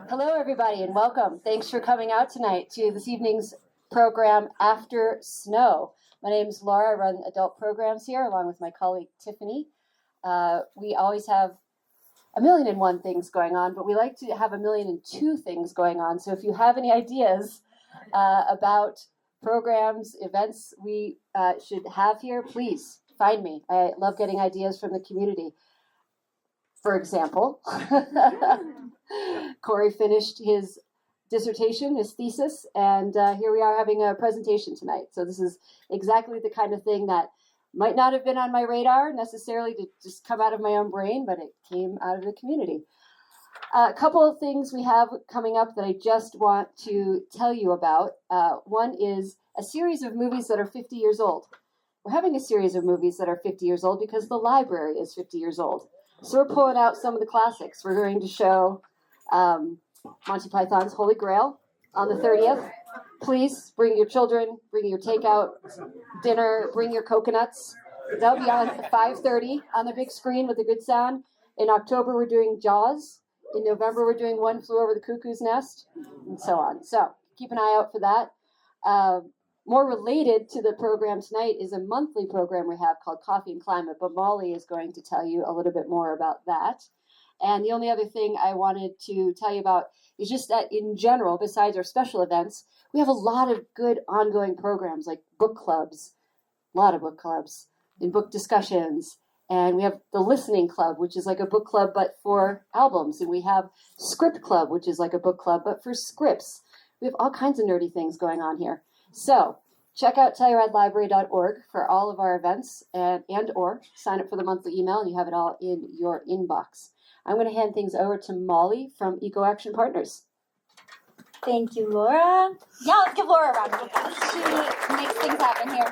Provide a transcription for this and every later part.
Hello, everybody, and welcome. Thanks for coming out tonight to this evening's program, After Snow. My name is Laura. I run adult programs here along with my colleague, Tiffany. We always have 1,000,001 things going on, but we like to have 1,000,002 things going on. So if you have any ideas about programs, events we should have here, please find me. I love getting ideas from the community. For example, Corey finished his dissertation, his thesis, and here we are having a presentation tonight. So this is exactly the kind of thing that might not have been on my radar necessarily to just come out of my own brain, but it came out of the community. A couple of things we have coming up that I just want to tell you about. One is a series of movies that are 50 years old. We're having a series of movies that are 50 years old because the library is 50 years old. So we're pulling out some of the classics. We're going to show Monty Python's Holy Grail on the 30th. Please bring your children, bring your takeout dinner, bring your coconuts. That'll be on at 5:30 on the big screen with a good sound. In October, we're doing Jaws. In November, we're doing One Flew Over the Cuckoo's Nest, and so on. So keep an eye out for that. More related to the program tonight is a monthly program we have called Coffee and Climate, but Molly is going to tell you a little bit more about that. And the only other thing I wanted to tell you about is just that in general, besides our special events, we have a lot of good ongoing programs like book clubs, a lot of book clubs, and book discussions. And we have the Listening Club, which is like a book club but for albums. And we have Script Club, which is like a book club but for scripts. We have all kinds of nerdy things going on here. So check out TellurideLibrary.org for all of our events and or sign up for the monthly email and you have it all in your inbox. I'm going to hand things over to Molly from Eco Action Partners. Thank you, Laura. Yeah, let's give Laura a round of applause. She makes things happen here.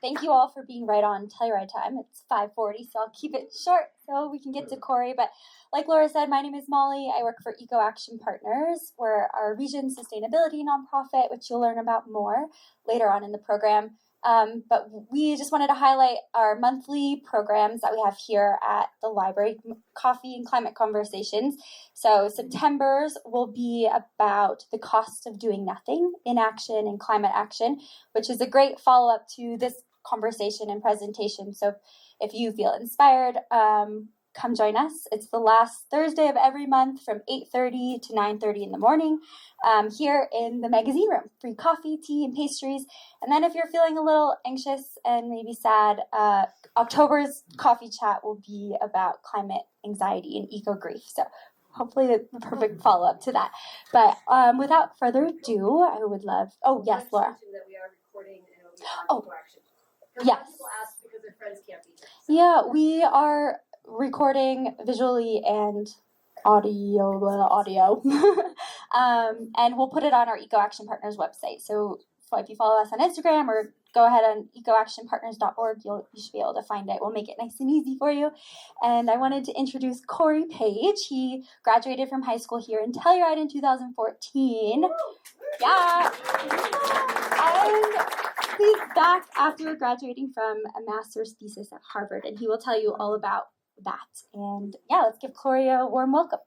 Thank you all for being right on Telluride time. It's 5:40, so I'll keep it short so we can get to Corey. But like Laura said, my name is Molly. I work for Eco Action Partners. We're our region sustainability nonprofit, which you'll learn about more later on in the program. But we just wanted to highlight our monthly programs that we have here at the library, Coffee and Climate Conversations. So September's will be about the cost of doing nothing, inaction and climate action, which is a great follow-up to this conversation and presentation. So if you feel inspired, come join us. It's the last Thursday of every month from 8:30 to 9:30 in the morning here in the magazine room. Free coffee, tea, and pastries. And then if you're feeling a little anxious and maybe sad, October's coffee chat will be about climate anxiety and eco-grief. So hopefully the perfect follow-up to that. But without further ado, I would love... Oh, yes, Laura. That we are recording and it'll be Oh, action. yes. People ask because their friends can't be here. Yeah, we are recording visually and audio. And we'll put it on our Eco Action Partners website. So if you follow us on Instagram or go ahead on ecoactionpartners.org, you should be able to find it. We'll make it nice and easy for you. And I wanted to introduce Corey Page. He graduated from high school here in Telluride in 2014. Yeah. And he's back after graduating from a master's thesis at Harvard, and he will tell you all about that. And yeah, let's give Corey a warm welcome.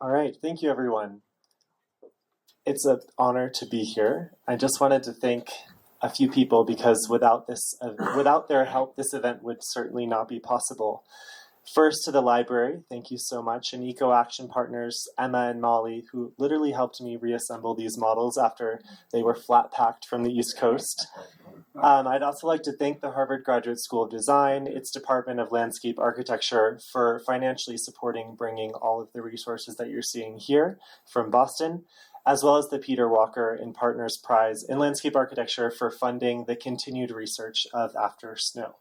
All right, thank you, everyone. It's an honor to be here. I just wanted to thank a few people because without their help, this event would certainly not be possible. First, to the library, thank you so much, and Eco Action Partners, Emma and Molly, who literally helped me reassemble these models after they were flat-packed from the East Coast. I'd also like to thank the Harvard Graduate School of Design, its Department of Landscape Architecture, for financially supporting bringing all of the resources that you're seeing here from Boston, as well as the Peter Walker and Partners Prize in Landscape Architecture for funding the continued research of After Snow.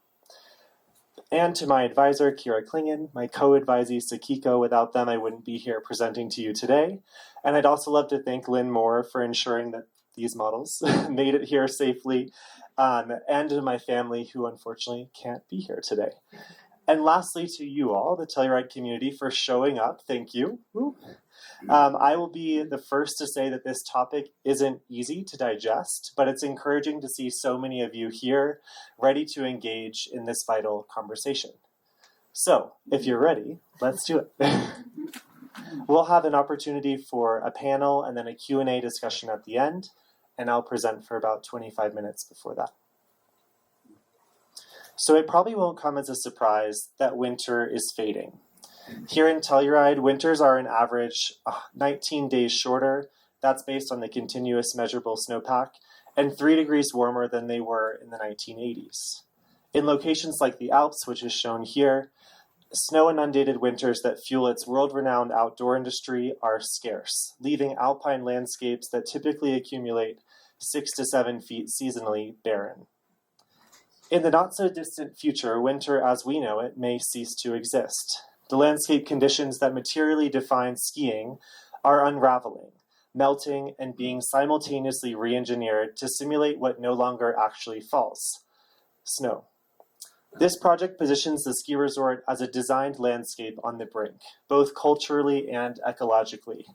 And to my advisor, Kira Klingen, my co-advisee, Sakiko. Without them, I wouldn't be here presenting to you today. And I'd also love to thank Lynn Moore for ensuring that these models, made it here safely, and to my family who unfortunately can't be here today. And lastly, to you all, the Telluride community, for showing up. Thank you. I will be the first to say that this topic isn't easy to digest, but it's encouraging to see so many of you here ready to engage in this vital conversation. So, if you're ready, let's do it. We'll have an opportunity for a panel and then a Q&A discussion at the end, and I'll present for about 25 minutes before that. So it probably won't come as a surprise that winter is fading. Here in Telluride, winters are an average 19 days shorter. That's based on the continuous measurable snowpack, and 3 degrees warmer than they were in the 1980s. In locations like the Alps, which is shown here, snow-inundated winters that fuel its world-renowned outdoor industry are scarce, leaving alpine landscapes that typically accumulate 6 to 7 feet seasonally barren. In the not-so-distant future, winter as we know it may cease to exist. The landscape conditions that materially define skiing are unraveling, melting, and being simultaneously re-engineered to simulate what no longer actually falls: snow. This project positions the ski resort as a designed landscape on the brink, both culturally and ecologically.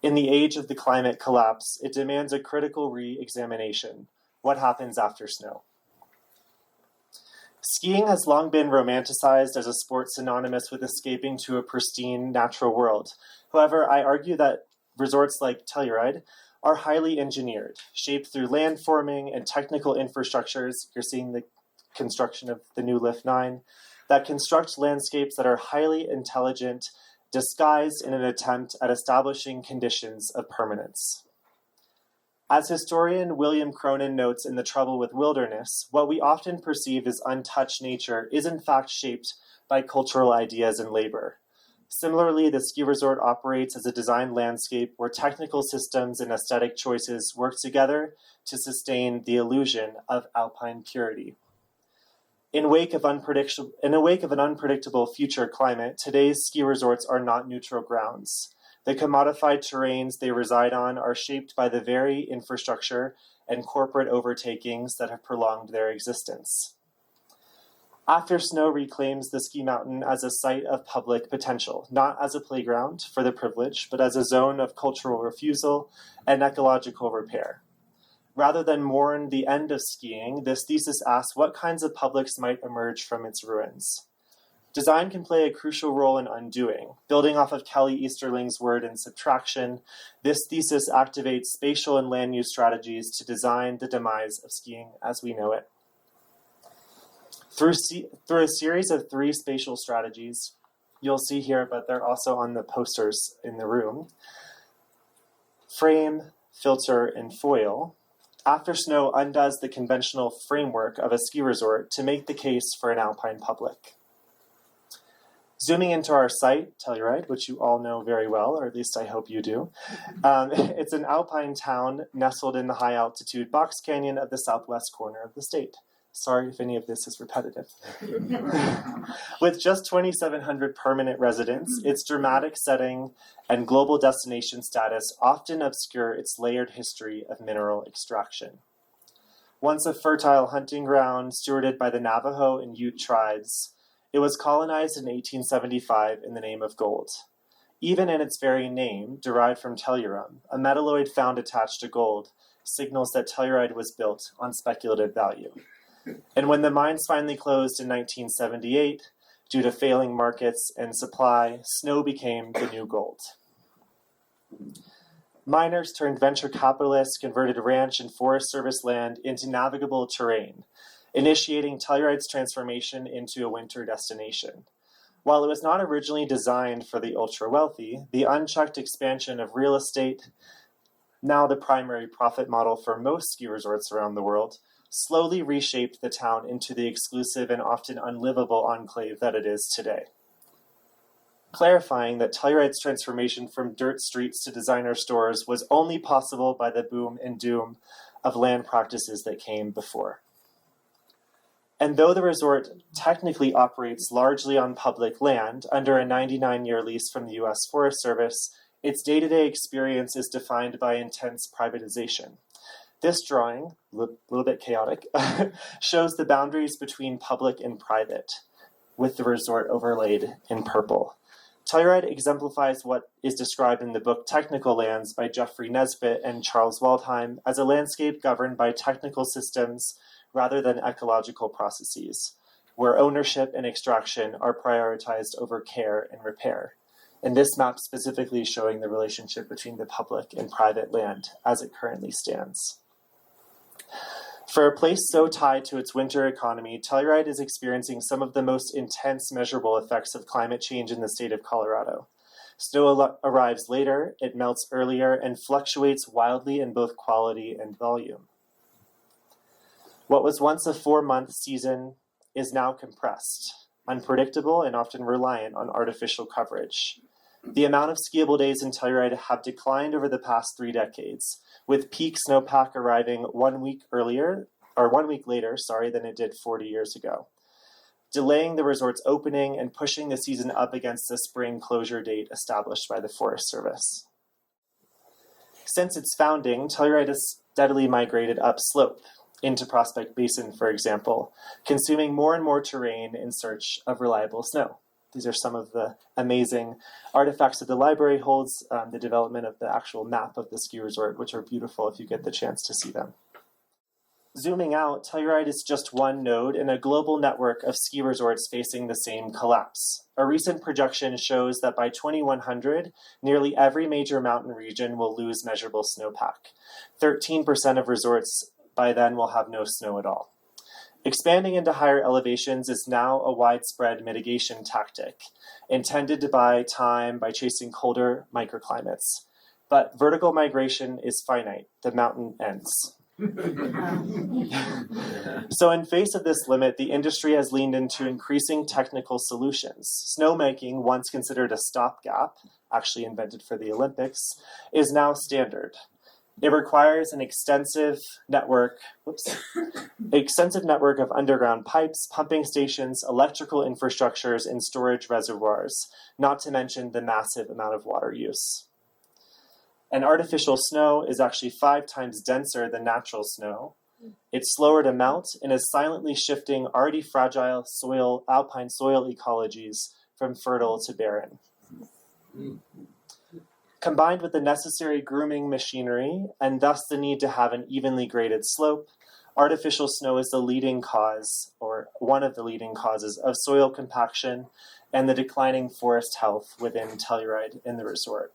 In the age of the climate collapse, it demands a critical re-examination. What happens after snow? Skiing has long been romanticized as a sport synonymous with escaping to a pristine natural world. However, I argue that resorts like Telluride are highly engineered, shaped through landforming and technical infrastructures. You're seeing the construction of the new Lift 9, that construct landscapes that are highly intelligent, disguised in an attempt at establishing conditions of permanence. As historian William Cronin notes in The Trouble with Wilderness, what we often perceive as untouched nature is in fact shaped by cultural ideas and labor. Similarly, the ski resort operates as a designed landscape where technical systems and aesthetic choices work together to sustain the illusion of alpine purity. In the wake of an unpredictable future climate, today's ski resorts are not neutral grounds. The commodified terrains they reside on are shaped by the very infrastructure and corporate overtakings that have prolonged their existence. After snow reclaims the ski mountain as a site of public potential, not as a playground for the privileged, but as a zone of cultural refusal and ecological repair. Rather than mourn the end of skiing, this thesis asks what kinds of publics might emerge from its ruins. Design can play a crucial role in undoing. Building off of Kelly Easterling's word in subtraction, this thesis activates spatial and land use strategies to design the demise of skiing as we know it. Through a series of 3 spatial strategies, you'll see here, but they're also on the posters in the room: frame, filter, and foil. After snow undoes the conventional framework of a ski resort to make the case for an alpine public. Zooming into our site, Telluride, which you all know very well, or at least I hope you do. It's an alpine town nestled in the high altitude box canyon of the southwest corner of the state. Sorry if any of this is repetitive. With just 2,700 permanent residents, its dramatic setting and global destination status often obscure its layered history of mineral extraction. Once a fertile hunting ground stewarded by the Navajo and Ute tribes, it was colonized in 1875 in the name of gold. Even in its very name, derived from telluride, a metalloid found attached to gold signals that Telluride was built on speculative value. And when the mines finally closed in 1978, due to failing markets and supply, snow became the new gold. Miners turned venture capitalists converted ranch and forest service land into navigable terrain, initiating Telluride's transformation into a winter destination. While it was not originally designed for the ultra-wealthy, the unchecked expansion of real estate, now the primary profit model for most ski resorts around the world, slowly reshaped the town into the exclusive and often unlivable enclave that it is today. Clarifying that Telluride's transformation from dirt streets to designer stores was only possible by the boom and doom of land practices that came before. And though the resort technically operates largely on public land under a 99-year lease from the U.S. Forest Service, its day-to-day experience is defined by intense privatization. This drawing, a little bit chaotic, shows the boundaries between public and private, with the resort overlaid in purple. Telluride exemplifies what is described in the book Technical Lands by Jeffrey Nesbitt and Charles Waldheim as a landscape governed by technical systems rather than ecological processes, where ownership and extraction are prioritized over care and repair. And this map specifically showing the relationship between the public and private land as it currently stands. For a place so tied to its winter economy, Telluride is experiencing some of the most intense measurable effects of climate change in the state of Colorado. Snow arrives later, it melts earlier, and fluctuates wildly in both quality and volume. What was once a 4-month season is now compressed, unpredictable, and often reliant on artificial coverage. The amount of skiable days in Telluride have declined over the past 3 decades, with peak snowpack arriving 1 week later, than it did 40 years ago, delaying the resort's opening and pushing the season up against the spring closure date established by the Forest Service. Since its founding, Telluride has steadily migrated upslope into Prospect Basin, for example, consuming more and more terrain in search of reliable snow. These are some of the amazing artifacts that the library holds, the development of the actual map of the ski resort, which are beautiful if you get the chance to see them. Zooming out, Telluride is just one node in a global network of ski resorts facing the same collapse. A recent projection shows that by 2100, nearly every major mountain region will lose measurable snowpack. 13% of resorts by then will have no snow at all. Expanding into higher elevations is now a widespread mitigation tactic, intended to buy time by chasing colder microclimates. But vertical migration is finite. The mountain ends. So in face of this limit, the industry has leaned into increasing technical solutions. Snowmaking, once considered a stopgap, actually invented for the Olympics, is now standard. It requires an extensive network of underground pipes, pumping stations, electrical infrastructures, and storage reservoirs, not to mention the massive amount of water use. And artificial snow is actually 5 times denser than natural snow. It's slower to melt and is silently shifting already fragile alpine soil ecologies from fertile to barren. Combined with the necessary grooming machinery, and thus the need to have an evenly graded slope, artificial snow is the leading cause, or one of the leading causes, of soil compaction and the declining forest health within Telluride in the resort.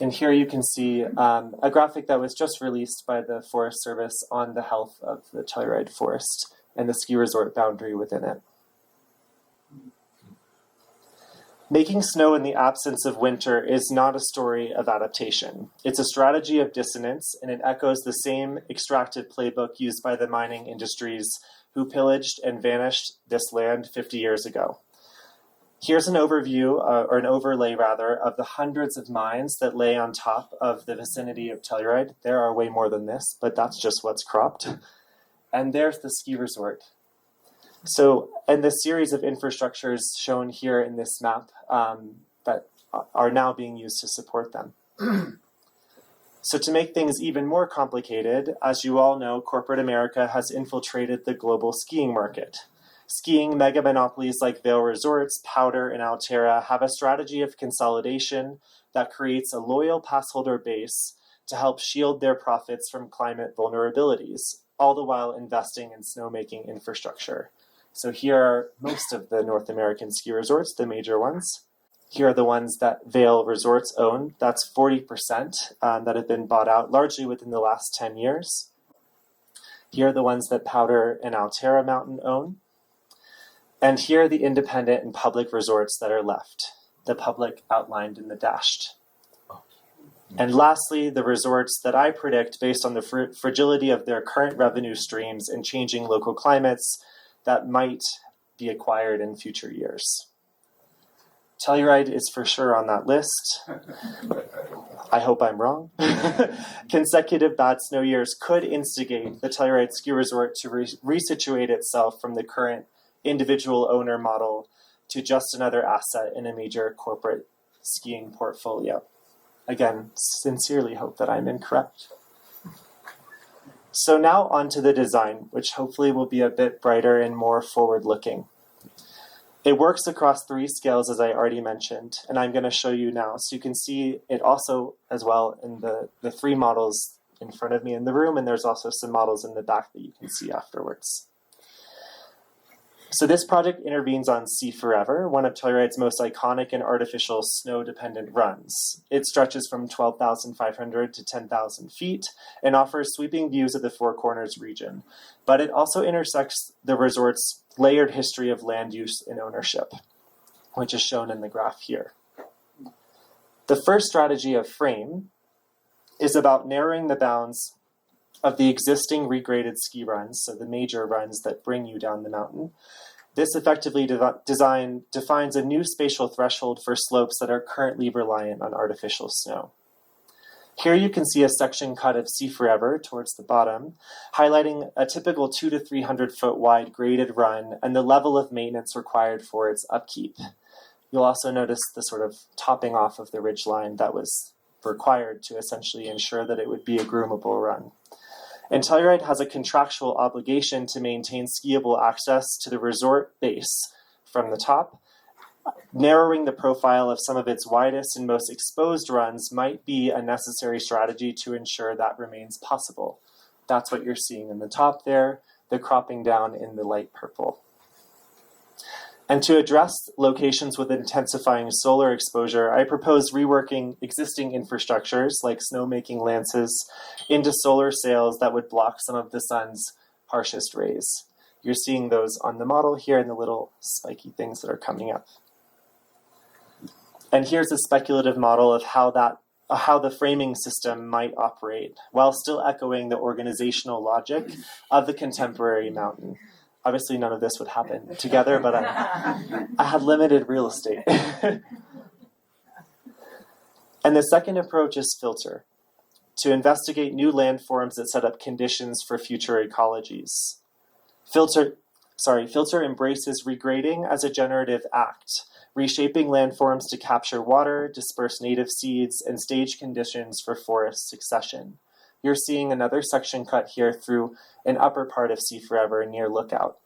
And here you can see a graphic that was just released by the Forest Service on the health of the Telluride forest and the ski resort boundary within it. Making snow in the absence of winter is not a story of adaptation. It's a strategy of dissonance, and it echoes the same extractive playbook used by the mining industries who pillaged and vanished this land 50 years ago. Here's an overview, or an overlay rather, of the hundreds of mines that lay on top of the vicinity of Telluride. There are way more than this, but that's just what's cropped. And there's the ski resort. So, and the series of infrastructures shown here in this map that are now being used to support them. So to make things even more complicated, as you all know, corporate America has infiltrated the global skiing market. Skiing mega monopolies like Vail Resorts, Powder, and Alterra have a strategy of consolidation that creates a loyal passholder base to help shield their profits from climate vulnerabilities, all the while investing in snowmaking infrastructure. So here are most of the North American ski resorts, the major ones. Here are the ones that Vail Resorts own. That's 40% that have been bought out largely within the last 10 years. Here are the ones that Powder and Alterra Mountain own. And here are the independent and public resorts that are left, the public outlined in the dashed. And lastly, the resorts that I predict based on the fragility of their current revenue streams and changing local climates that might be acquired in future years. Telluride is for sure on that list. I hope I'm wrong. Consecutive bad snow years could instigate the Telluride Ski Resort to resituate itself from the current individual owner model to just another asset in a major corporate skiing portfolio. Again, sincerely hope that I'm incorrect. So now on to the design, which hopefully will be a bit brighter and more forward-looking. It works across 3 scales, as I already mentioned, and I'm going to show you now. So you can see it also as well in the 3 models in front of me in the room, and there's also some models in the back that you can see afterwards. So this project intervenes on Sea Forever, one of Telluride's most iconic and artificial snow-dependent runs. It stretches from 12,500 to 10,000 feet and offers sweeping views of the Four Corners region, but it also intersects the resort's layered history of land use and ownership, which is shown in the graph here. The first strategy of frame is about narrowing the bounds of the existing regraded ski runs, so the major runs that bring you down the mountain. This effectively defines a new spatial threshold for slopes that are currently reliant on artificial snow. Here you can see a section cut of Sea Forever towards the bottom, highlighting a typical 200 to 300 foot wide graded run and the level of maintenance required for its upkeep. You'll also notice the sort of topping off of the ridgeline that was required to essentially ensure that it would be a groomable run. And Telluride has a contractual obligation to maintain skiable access to the resort base from the top. Narrowing the profile of some of its widest and most exposed runs might be a necessary strategy to ensure that remains possible. That's what you're seeing in the top there, the cropping down in the light purple. And to address locations with intensifying solar exposure, I propose reworking existing infrastructures like snowmaking lances into solar sails that would block some of the sun's harshest rays. You're seeing those on the model here and the little spiky things that are coming up. And here's a speculative model of how the framing system might operate while still echoing the organizational logic of the contemporary mountain. Obviously, none of this would happen together, but I had limited real estate. And the second approach is filter, to investigate new landforms that set up conditions for future ecologies. Filter embraces regrading as a generative act, reshaping landforms to capture water, disperse native seeds, and stage conditions for forest succession. You're seeing another section cut here through an upper part of Sea Forever near Lookout.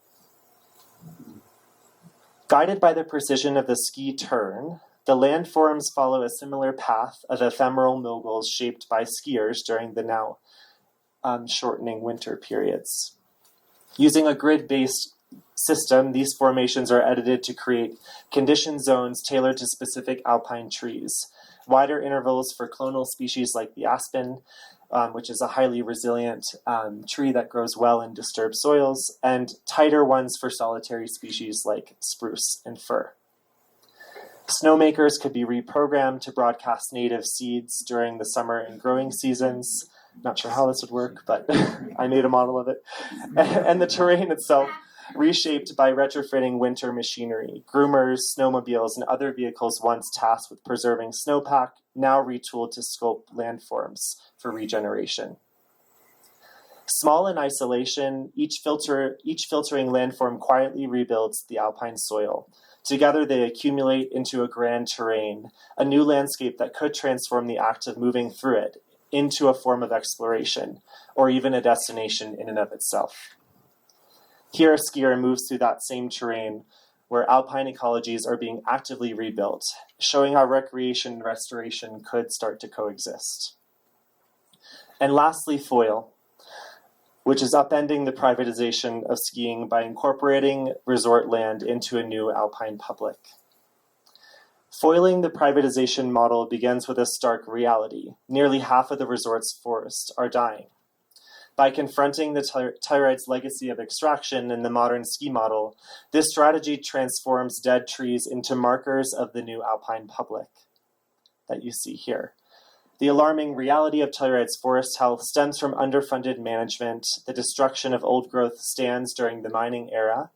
Guided by the precision of the ski turn, the landforms follow a similar path of ephemeral moguls shaped by skiers during the now shortening winter periods. Using a grid-based system, these formations are edited to create condition zones tailored to specific alpine trees, wider intervals for clonal species like the aspen, which is a highly resilient tree that grows well in disturbed soils, and tighter ones for solitary species like spruce and fir. Snowmakers could be reprogrammed to broadcast native seeds during the summer and growing seasons. Not sure how this would work, but I made a model of it. And the terrain itself reshaped by retrofitting winter machinery, groomers, snowmobiles, and other vehicles once tasked with preserving snowpack, now retooled to sculpt landforms for regeneration. Small in isolation, each filtering landform quietly rebuilds the alpine soil. Together they accumulate into a grand terrain, a new landscape that could transform the act of moving through it into a form of exploration, or even a destination in and of itself. Here, a skier moves through that same terrain where alpine ecologies are being actively rebuilt, showing how recreation and restoration could start to coexist. And lastly, foil, which is upending the privatization of skiing by incorporating resort land into a new alpine public. Foiling the privatization model begins with a stark reality. Nearly half of the resort's forests are dying. By confronting the Telluride's legacy of extraction in the modern ski model, this strategy transforms dead trees into markers of the new alpine public that you see here. The alarming reality of Telluride's forest health stems from underfunded management, the destruction of old-growth stands during the mining era,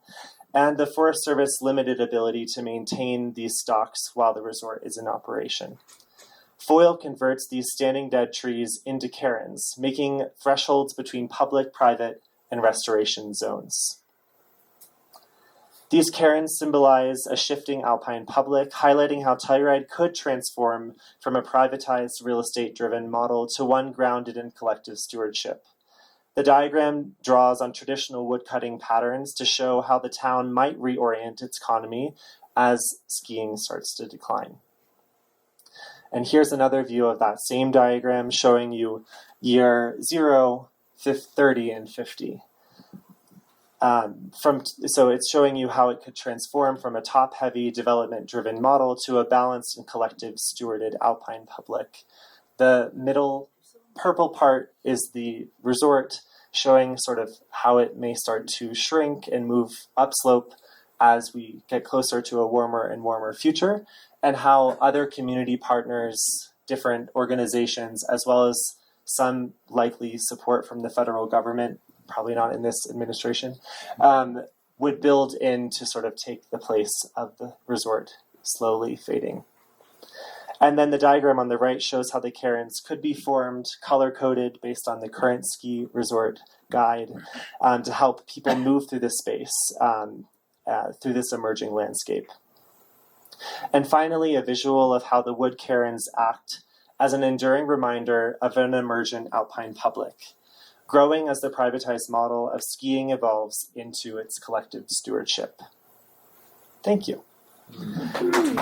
and the Forest Service's limited ability to maintain these stocks while the resort is in operation. Foil converts these standing dead trees into cairns, making thresholds between public, private, and restoration zones. These cairns symbolize a shifting alpine public, highlighting how Telluride could transform from a privatized real estate-driven model to one grounded in collective stewardship. The diagram draws on traditional woodcutting patterns to show how the town might reorient its economy as skiing starts to decline. And here's another view of that same diagram showing you year 0, 30, and 50. So it's showing you how it could transform from a top-heavy, development-driven model to a balanced and collective stewarded Alpine public. The middle purple part is the resort, showing sort of how it may start to shrink and move upslope as we get closer to a warmer and warmer future, and how other community partners, different organizations, as well as some likely support from the federal government, probably not in this administration, would build in to sort of take the place of the resort slowly fading. And then the diagram on the right shows how the cairns could be formed, color-coded based on the current ski resort guide to help people move through this space, through this emerging landscape. And finally, a visual of how the wood cairns act as an enduring reminder of an emergent Alpine public, growing as the privatized model of skiing evolves into its collective stewardship. Thank you. And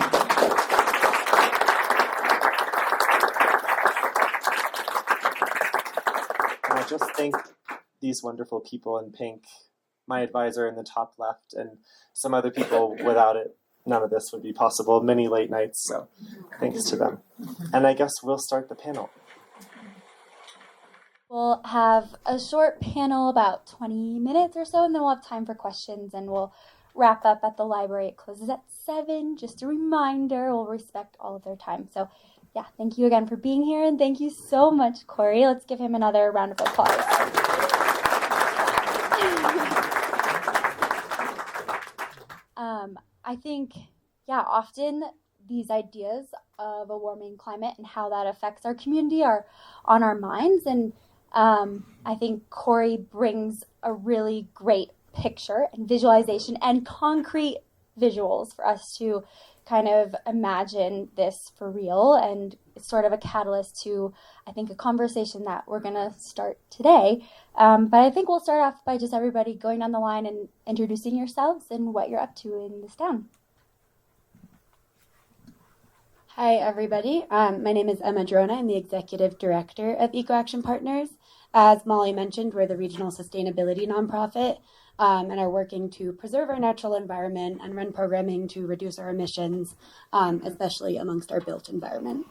I just thank these wonderful people in pink, my advisor in the top left, and some other people. Without it, none of this would be possible. Many late nights, so thanks to them. And I guess we'll start the panel. We'll have a short panel, about 20 minutes or so, and then we'll have time for questions, and we'll wrap up at the library. It closes at 7. Just a reminder, we'll respect all of their time. So yeah, thank you again for being here, and thank you so much, Corey. Let's give him another round of applause. I think, often these ideas of a warming climate and how that affects our community are on our minds, and I think Corey brings a really great picture and visualization and concrete visuals for us to kind of imagine this for real, and it's sort of a catalyst to, I think, a conversation that we're going to start today. But I think we'll start off by just everybody going down the line and introducing yourselves and what you're up to in this town. Hi, everybody. My name is Emma Drona. I'm the Executive Director of Eco Action Partners. As Molly mentioned, we're the regional sustainability nonprofit and are working to preserve our natural environment and run programming to reduce our emissions, especially amongst our built environment.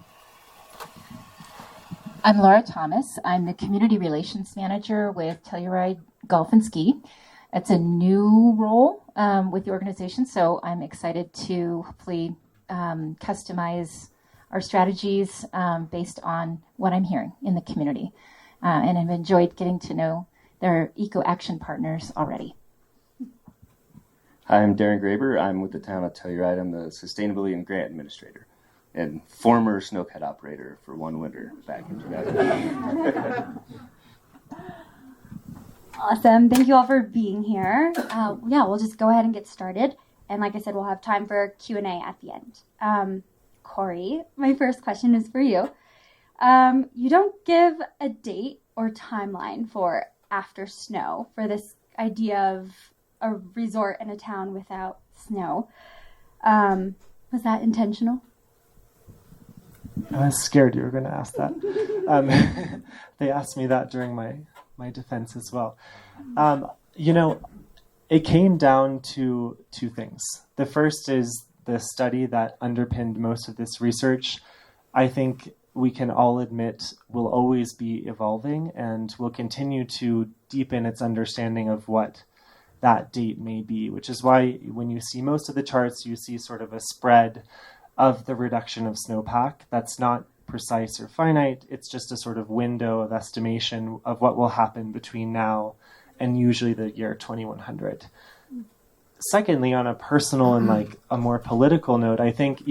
I'm Laura Thomas. I'm the Community Relations Manager with Telluride Golf and Ski. It's a new role with the organization, so I'm excited to hopefully customize our strategies based on what I'm hearing in the community. And I've enjoyed getting to know their Eco Action partners already. Hi, I'm Darren Graber. I'm with the town of Telluride. I'm the Sustainability and Grant Administrator and former snowcat operator for one winter back in 2000. Awesome. Thank you all for being here. We'll just go ahead and get started. And like I said, we'll have time for Q&A at the end. Corey, my first question is for you. You don't give a date or timeline for after snow for this idea of a resort in a town without snow. Was that intentional? I was scared you were going to ask that. They asked me that during my defense as well. It came down to two things. The first is the study that underpinned most of this research. I think we can all admit will always be evolving and will continue to deepen its understanding of what that date may be, which is why when you see most of the charts, you see sort of a spread of the reduction of snowpack. That's not precise or finite. It's just a sort of window of estimation of what will happen between now and usually the year 2100. Secondly, on a personal and a more political note, I think,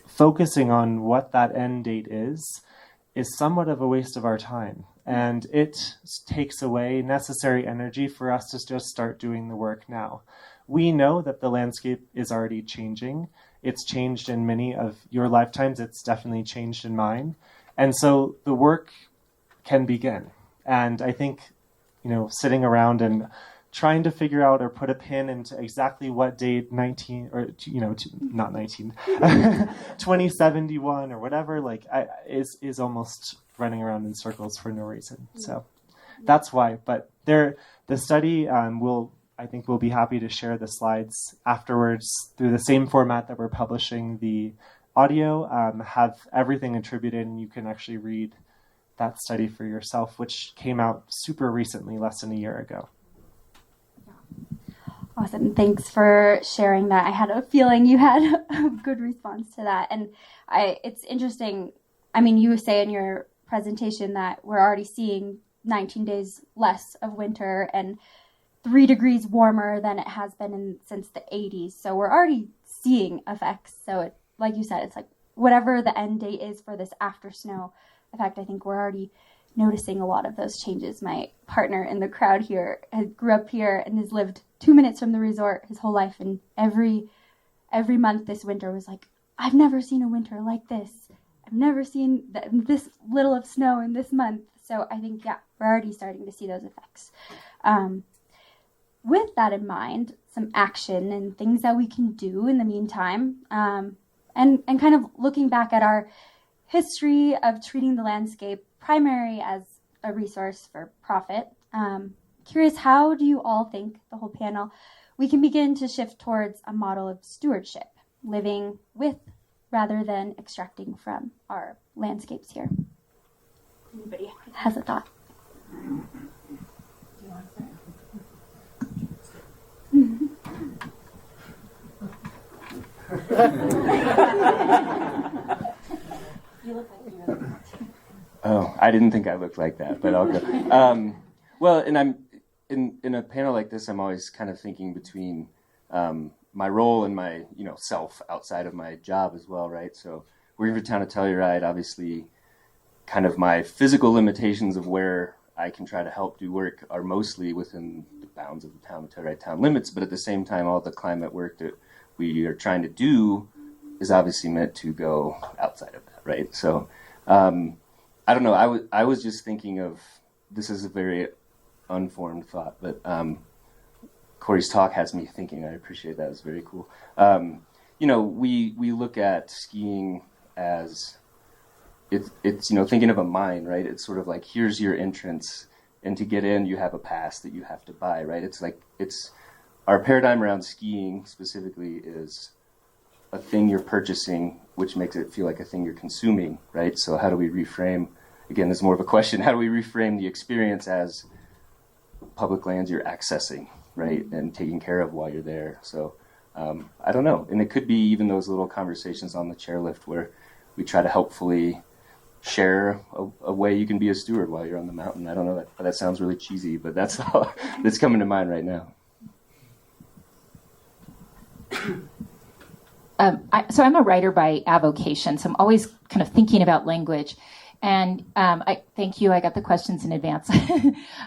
focusing on what that end date is somewhat of a waste of our time. And it takes away necessary energy for us to just start doing the work now. We know that the landscape is already changing. It's changed in many of your lifetimes. It's definitely changed in mine. And so the work can begin. And I think, sitting around and trying to figure out or put a pin into exactly what date 2071 or whatever, is almost running around in circles for no reason. So that's why. But the study I think we'll be happy to share the slides afterwards through the same format that we're publishing the audio, have everything attributed, and you can actually read that study for yourself, which came out super recently, less than a year ago. Awesome. Thanks for sharing that. I had a feeling you had a good response to that. And it's interesting. I mean, you say in your presentation that we're already seeing 19 days less of winter and 3 degrees warmer than it has been since the 80s. So we're already seeing effects. So like you said, it's like whatever the end date is for this after snow effect, I think we're already noticing a lot of those changes. My partner in the crowd here grew up here and has lived 2 minutes from the resort his whole life. And every month this winter was like, I've never seen a winter like this. I've never seen this little of snow in this month. So I think, we're already starting to see those effects. With that in mind, some action and things that we can do in the meantime, and kind of looking back at our history of treating the landscape primary as a resource for profit. Curious, how do you all think, the whole panel, we can begin to shift towards a model of stewardship, living with rather than extracting from our landscapes here? Anybody has a thought? Oh, I didn't think I looked like that, but I'll go. Well, and I'm in a panel like this, I'm always kind of thinking between my role and my self outside of my job as well, right? So working for the town of Telluride, obviously, kind of my physical limitations of where I can try to help do work are mostly within the bounds of the town of Telluride town limits, but at the same time, all the climate work that we are trying to do is obviously meant to go outside of that, right? So I don't know. I was just thinking of, this is a very unformed thought, but Corey's talk has me thinking. I appreciate that. It's very cool. We look at skiing as it's thinking of a mine, right? It's sort of like, here's your entrance, and to get in, you have a pass that you have to buy, right? It's our paradigm around skiing specifically is a thing you're purchasing, which makes it feel like a thing you're consuming, right? So how do we reframe, again, this is more of a question, how do we reframe the experience as public lands you're accessing, right? And taking care of while you're there. So I don't know. And it could be even those little conversations on the chairlift where we try to helpfully share a way you can be a steward while you're on the mountain. I don't know, that sounds really cheesy, but that's all that's coming to mind right now. So I'm a writer by avocation, so I'm always kind of thinking about language. And I thank you, I got the questions in advance.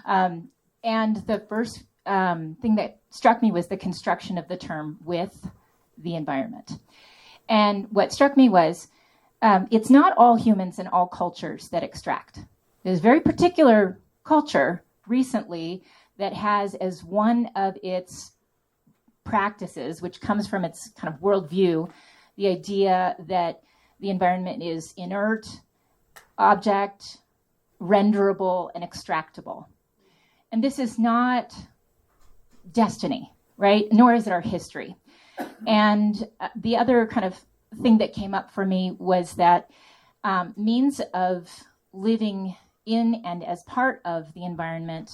And the first thing that struck me was the construction of the term with the environment. And what struck me was it's not all humans and all cultures that extract. There's a very particular culture recently that has as one of its practices, which comes from its kind of worldview, the idea that the environment is inert, object, renderable, and extractable. And this is not destiny, right? Nor is it our history. And the other kind of thing that came up for me was that means of living in and as part of the environment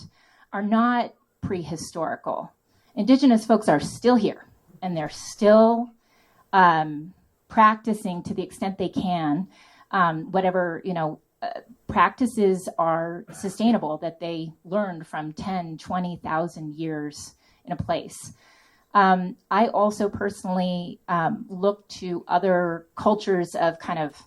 are not prehistorical. Indigenous folks are still here, and they're still practicing to the extent they can whatever practices are sustainable that they learned from 10, 20,000 years in a place. I also personally look to other cultures of kind of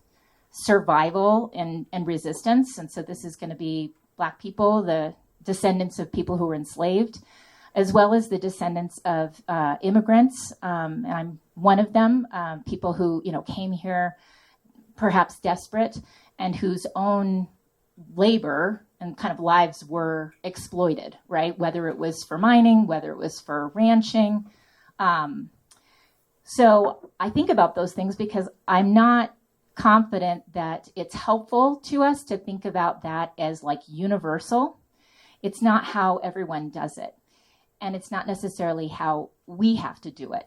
survival and resistance. And so this is going to be Black people, the descendants of people who were enslaved, as well as the descendants of immigrants. And I'm one of them, people who, came here perhaps desperate and whose own labor and kind of lives were exploited, right? Whether it was for mining, whether it was for ranching. So I think about those things because I'm not confident that it's helpful to us to think about that as like universal. It's not how everyone does it. And it's not necessarily how we have to do it.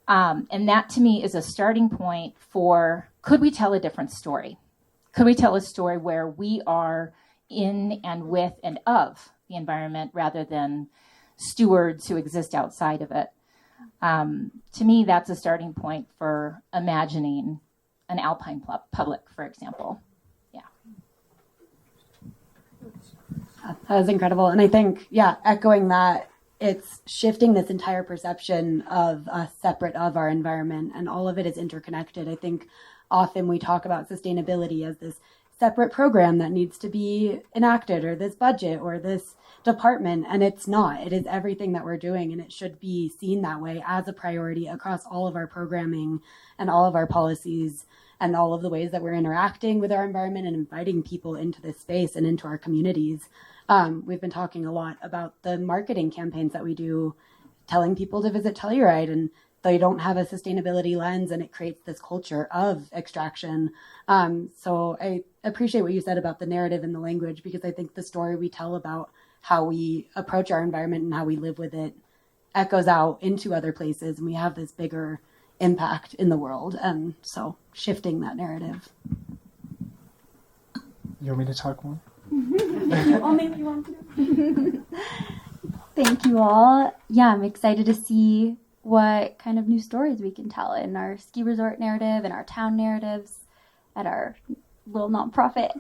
And that to me is a starting point for, could we tell a different story? Could we tell a story where we are in and with and of the environment rather than stewards who exist outside of it? To me, that's a starting point for imagining an Alpine public, for example. Yeah. That was incredible. And I think, echoing that, it's shifting this entire perception of us separate of our environment, and all of it is interconnected. I think often we talk about sustainability as this separate program that needs to be enacted, or this budget, or this department, and it's not. It is everything that we're doing, and it should be seen that way as a priority across all of our programming and all of our policies and all of the ways that we're interacting with our environment and inviting people into this space and into our communities. We've been talking a lot about the marketing campaigns that we do, telling people to visit Telluride, and they don't have a sustainability lens, and it creates this culture of extraction. So I appreciate what you said about the narrative and the language, because I think the story we tell about how we approach our environment and how we live with it echoes out into other places, and we have this bigger impact in the world. And so shifting that narrative. You want me to talk more? Only if you want to. Thank you all. Yeah, I'm excited to see what kind of new stories we can tell in our ski resort narrative, in our town narratives, at our little nonprofit.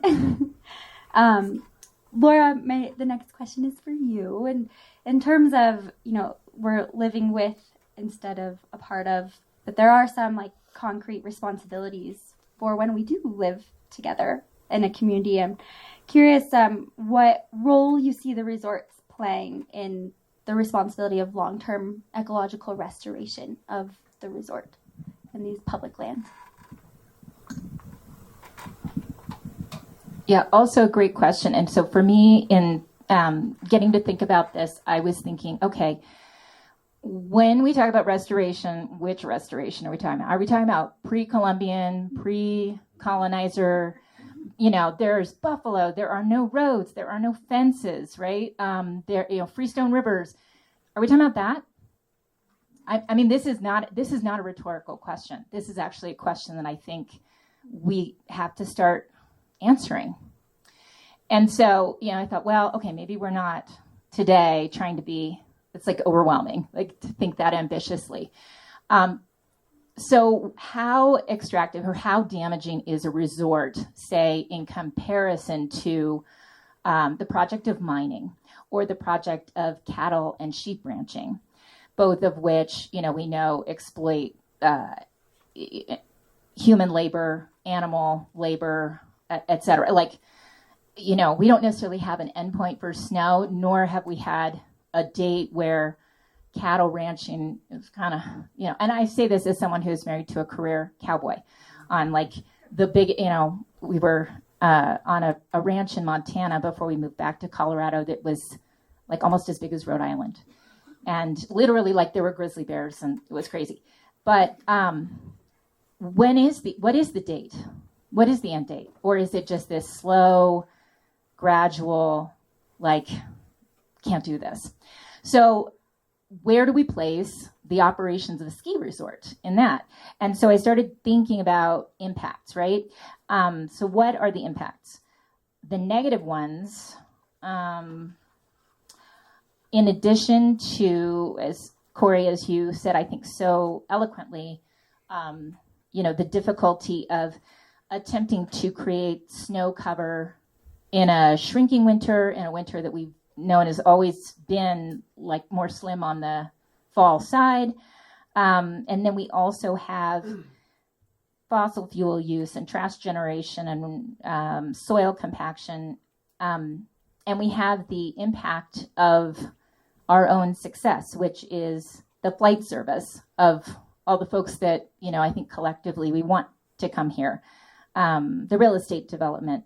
Laura, the next question is for you. And in terms of, we're living with instead of a part of, but there are some like concrete responsibilities for when we do live together in a community. I'm curious what role you see the resorts playing in the responsibility of long-term ecological restoration of the resort and these public lands. Yeah, also a great question. And so for me, in getting to think about this, I was thinking, okay, when we talk about restoration, which restoration are we talking about? Are we talking about pre-Columbian, pre-colonizer? There's buffalo, there are no roads, there are no fences, right? Freestone rivers. Are we talking about that? I mean, this is not a rhetorical question. This is actually a question that I think we have to start answering. And so, I thought, well, okay, maybe we're not today trying to be, it's like overwhelming, like to think that ambitiously. So how extractive or how damaging is a resort, say, in comparison to the project of mining or the project of cattle and sheep ranching, both of which, we know exploit human labor, animal labor, et cetera. Like, we don't necessarily have an endpoint for snow, nor have we had a date where cattle ranching is kind of, and I say this as someone who's married to a career cowboy on like the big, we were on a ranch in Montana before we moved back to Colorado that was like almost as big as Rhode Island. And literally like there were grizzly bears and it was crazy. But what is the date? What is the end date? Or is it just this slow, gradual, like, can't do this? So where do we place the operations of a ski resort in that? And so I started thinking about impacts, right? So what are the impacts? The negative ones, in addition to, as Corey, as you said, I think so eloquently, the difficulty of attempting to create snow cover in a shrinking winter, in a winter that we've known has always been like more slim on the fall side. And then we also have fossil fuel use and trash generation and soil compaction. And we have the impact of our own success, which is the flight service of all the folks that, I think collectively we want to come here. The real estate development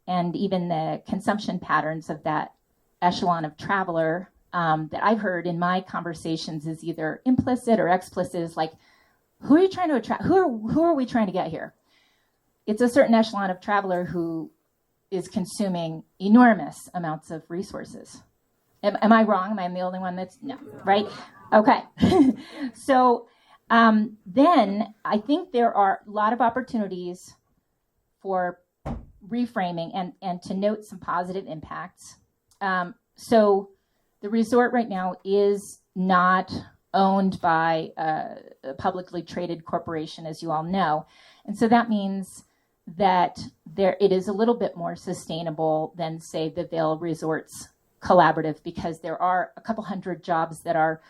and even the consumption patterns of that echelon of traveler that I've heard in my conversations is either implicit or explicit. Is like, who are you trying to attract? Who are we trying to get here? It's a certain echelon of traveler who is consuming enormous amounts of resources. Am I wrong? Am I the only one that's no? Right? Okay. So then I think there are a lot of opportunities for reframing and to note some positive impacts. So the resort right now is not owned by a publicly traded corporation, as you all know. And so that means that it is a little bit more sustainable than, say, the Vail Resorts Collaborative, because there are a couple hundred jobs that are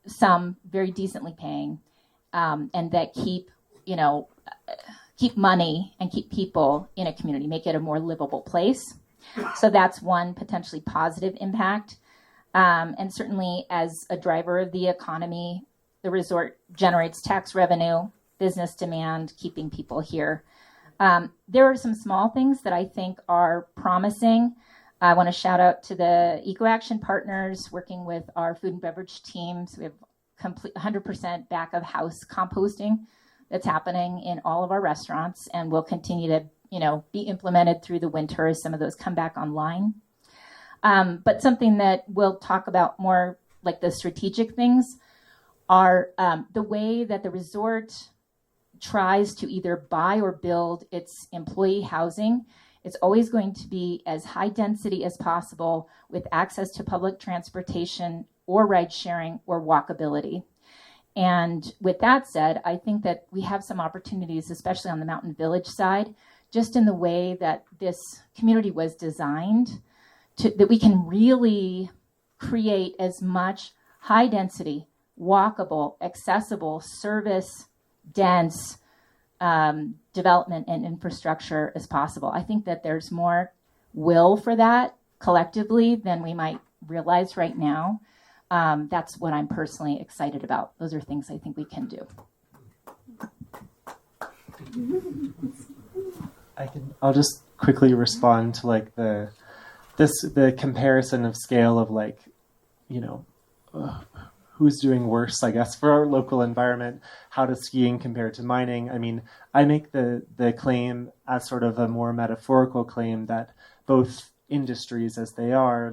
some very decently paying, and that keep money and keep people in a community, make it a more livable place. So that's one potentially positive impact. And certainly as a driver of the economy, the resort generates tax revenue, business demand, keeping people here. There are some small things that I think are promising. I want to shout out to the Eco Action partners working with our food and beverage teams. We have complete 100% back of house composting that's happening in all of our restaurants, and will continue to, be implemented through the winter as some of those come back online. But something that we'll talk about more, like the strategic things, are the way that the resort tries to either buy or build its employee housing. It's always going to be as high density as possible with access to public transportation or ride sharing or walkability. And with that said, I think that we have some opportunities, especially on the Mountain Village side, just in the way that this community was designed, that we can really create as much high density, walkable, accessible, service dense development and infrastructure as possible. I think that there's more will for that collectively than we might realize right now. That's what I'm personally excited about. Those are things I think we can do. I'll just quickly respond to like the comparison of scale of who's doing worse, I guess, for our local environment. How does skiing compare to mining? I mean, I make the claim as sort of a more metaphorical claim that both industries, as they are,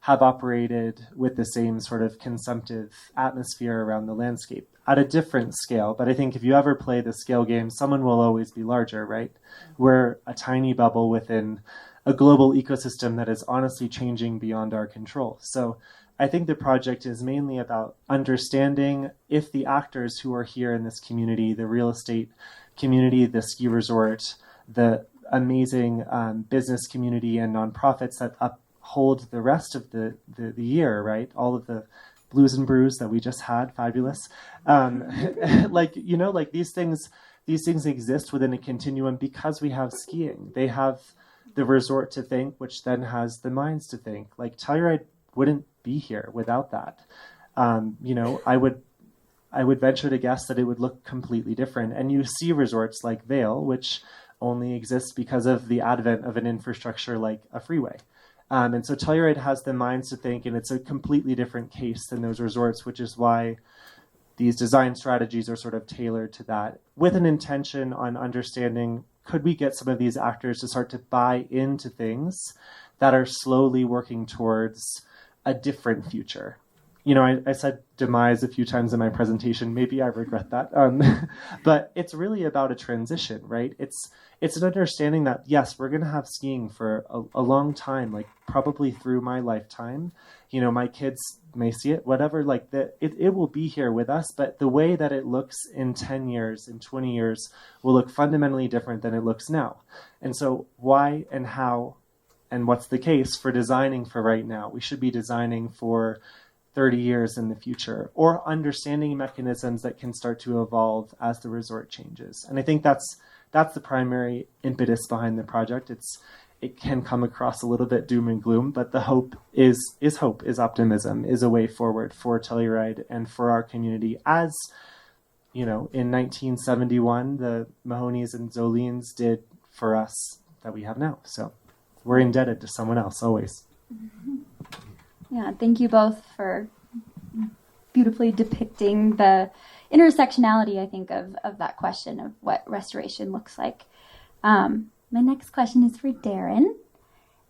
have operated with the same sort of consumptive atmosphere around the landscape at a different scale. But I think if you ever play the scale game, someone will always be larger, right? We're a tiny bubble within a global ecosystem that is honestly changing beyond our control. So I think the project is mainly about understanding if the actors who are here in this community, the real estate community, the ski resort, the amazing business community and nonprofits that uphold the rest of the year, right? All of the blues and brews that we just had, fabulous. These things exist within a continuum because we have skiing. They have the resort to think, which then has the mines to think. Like Telluride wouldn't be here without that. I would venture to guess that it would look completely different. And you see resorts like Vail, which only exists because of the advent of an infrastructure like a freeway. And so Telluride has the minds to think, and it's a completely different case than those resorts, which is why these design strategies are sort of tailored to that, with an intention on understanding, could we get some of these actors to start to buy into things that are slowly working towards a different future? I said demise a few times in my presentation. Maybe I regret that. But it's really about a transition, right? It's an understanding that, yes, we're going to have skiing for a long time, probably through my lifetime. My kids may see it, whatever, it will be here with us. But the way that it looks in 10 years, in 20 years, will look fundamentally different than it looks now. And so why and how and what's the case for designing for right now? We should be designing for 30 years in the future, or understanding mechanisms that can start to evolve as the resort changes. And I think that's the primary impetus behind the project. It can come across a little bit doom and gloom, but the hope is optimism, is a way forward for Telluride and for our community. As in 1971, the Mahonies and Zolines did for us that we have now. So we're indebted to someone else always. Yeah, thank you both for beautifully depicting the intersectionality, I think, of that question of what restoration looks like. My next question is for Darren.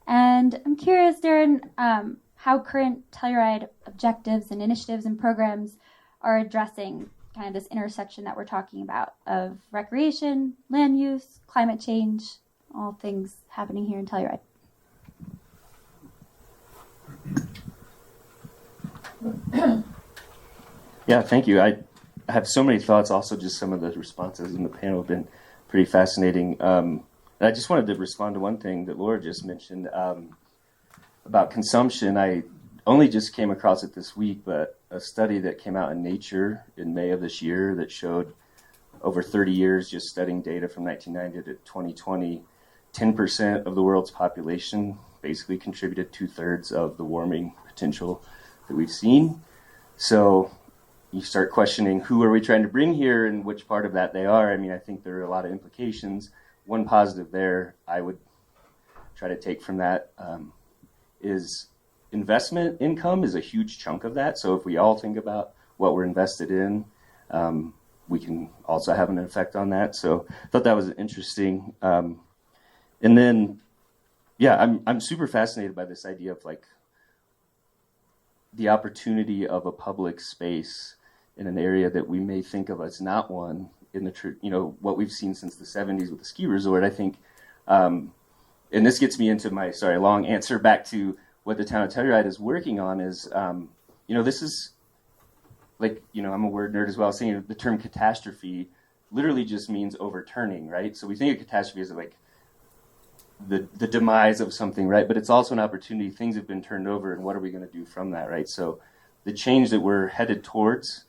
And I'm curious, Darren, how current Telluride objectives and initiatives and programs are addressing kind of this intersection that we're talking about of recreation, land use, climate change, all things happening here in Telluride. Yeah, thank you. I have so many thoughts. Also, just some of the responses in the panel have been pretty fascinating. I just wanted to respond to one thing that Laura just mentioned about consumption. I only just came across it this week, but a study that came out in Nature in May of this year that showed over 30 years, just studying data from 1990 to 2020, 10% of the world's population basically contributed 2/3 of the warming potential that we've seen. So you start questioning who are we trying to bring here and which part of that they are. I mean, I think there are a lot of implications. One positive there I would try to take from that is investment income is a huge chunk of that. So if we all think about what we're invested in, we can also have an effect on that. So I thought that was interesting. And then, yeah, I'm super fascinated by this idea of like the opportunity of a public space in an area that we may think of as not one in the, what we've seen since the 70s with the ski resort. I think, and this gets me into my, long answer back to what the town of Telluride is working on is, this is like, I'm a word nerd as well, saying the term catastrophe literally just means overturning, right? So we think of catastrophe as like the demise of something, right? But it's also an opportunity. Things have been turned over, and what are we going to do from that, right? So the change that we're headed towards,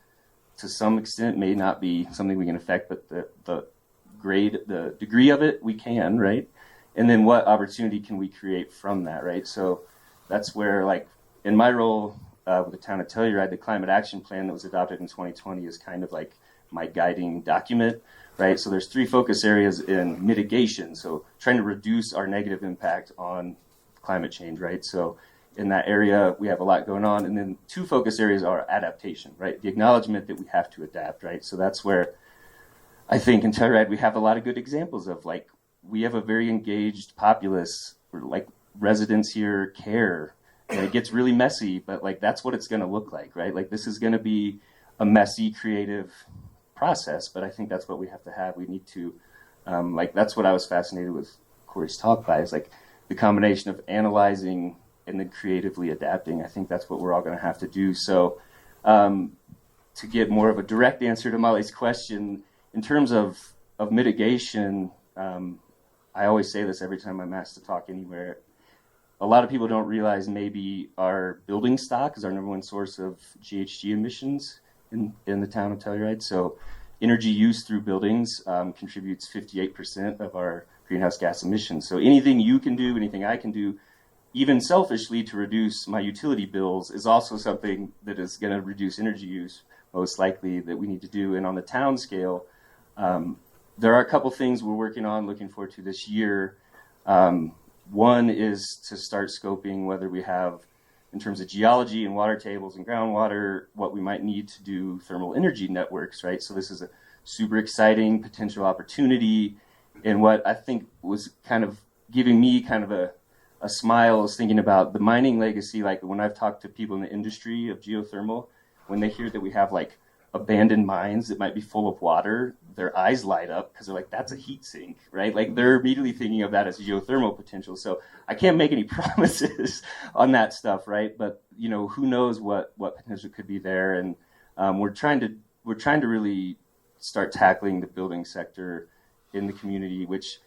to some extent, may not be something we can affect, but the degree of it, we can, right? And then what opportunity can we create from that, right? So that's where, like, in my role with the town of Telluride, the climate action plan that was adopted in 2020 is kind of like my guiding document, right? So there's 3 focus areas in mitigation. So trying to reduce our negative impact on climate change, right? So in that area, we have a lot going on. And then 2 focus areas are adaptation, right? The acknowledgement that we have to adapt, right? So that's where I think in Telluride, we have a lot of good examples of, like, we have a very engaged populace, like residents here care, and it gets really messy, but like, that's what it's going to look like, right? Like, this is going to be a messy, creative process, but I think that's what we have to have. We need to, that's what I was fascinated with Corey's talk by, is like the combination of analyzing and then creatively adapting. I think that's what we're all going to have to do. So to get more of a direct answer to Molly's question, in terms of mitigation, I always say this every time I'm asked to talk anywhere. A lot of people don't realize maybe our building stock is our number one source of GHG emissions in the town of Telluride. So energy use through buildings contributes 58% of our greenhouse gas emissions. So anything you can do, anything I can do, even selfishly to reduce my utility bills, is also something that is going to reduce energy use, most likely, that we need to do. And on the town scale, there are a couple things we're working on, looking forward to this year. One is to start scoping whether we have, in terms of geology and water tables and groundwater, what we might need to do thermal energy networks, right? So this is a super exciting potential opportunity. And what I think was kind of giving me kind of a smile is thinking about the mining legacy. Like, when I've talked to people in the industry of geothermal, when they hear that we have like abandoned mines that might be full of water, their eyes light up because they're like, that's a heat sink, right? Like, they're immediately thinking of that as geothermal potential. So I can't make any promises on that stuff, right? But who knows what potential could be there. And we're trying to really start tackling the building sector in the community, which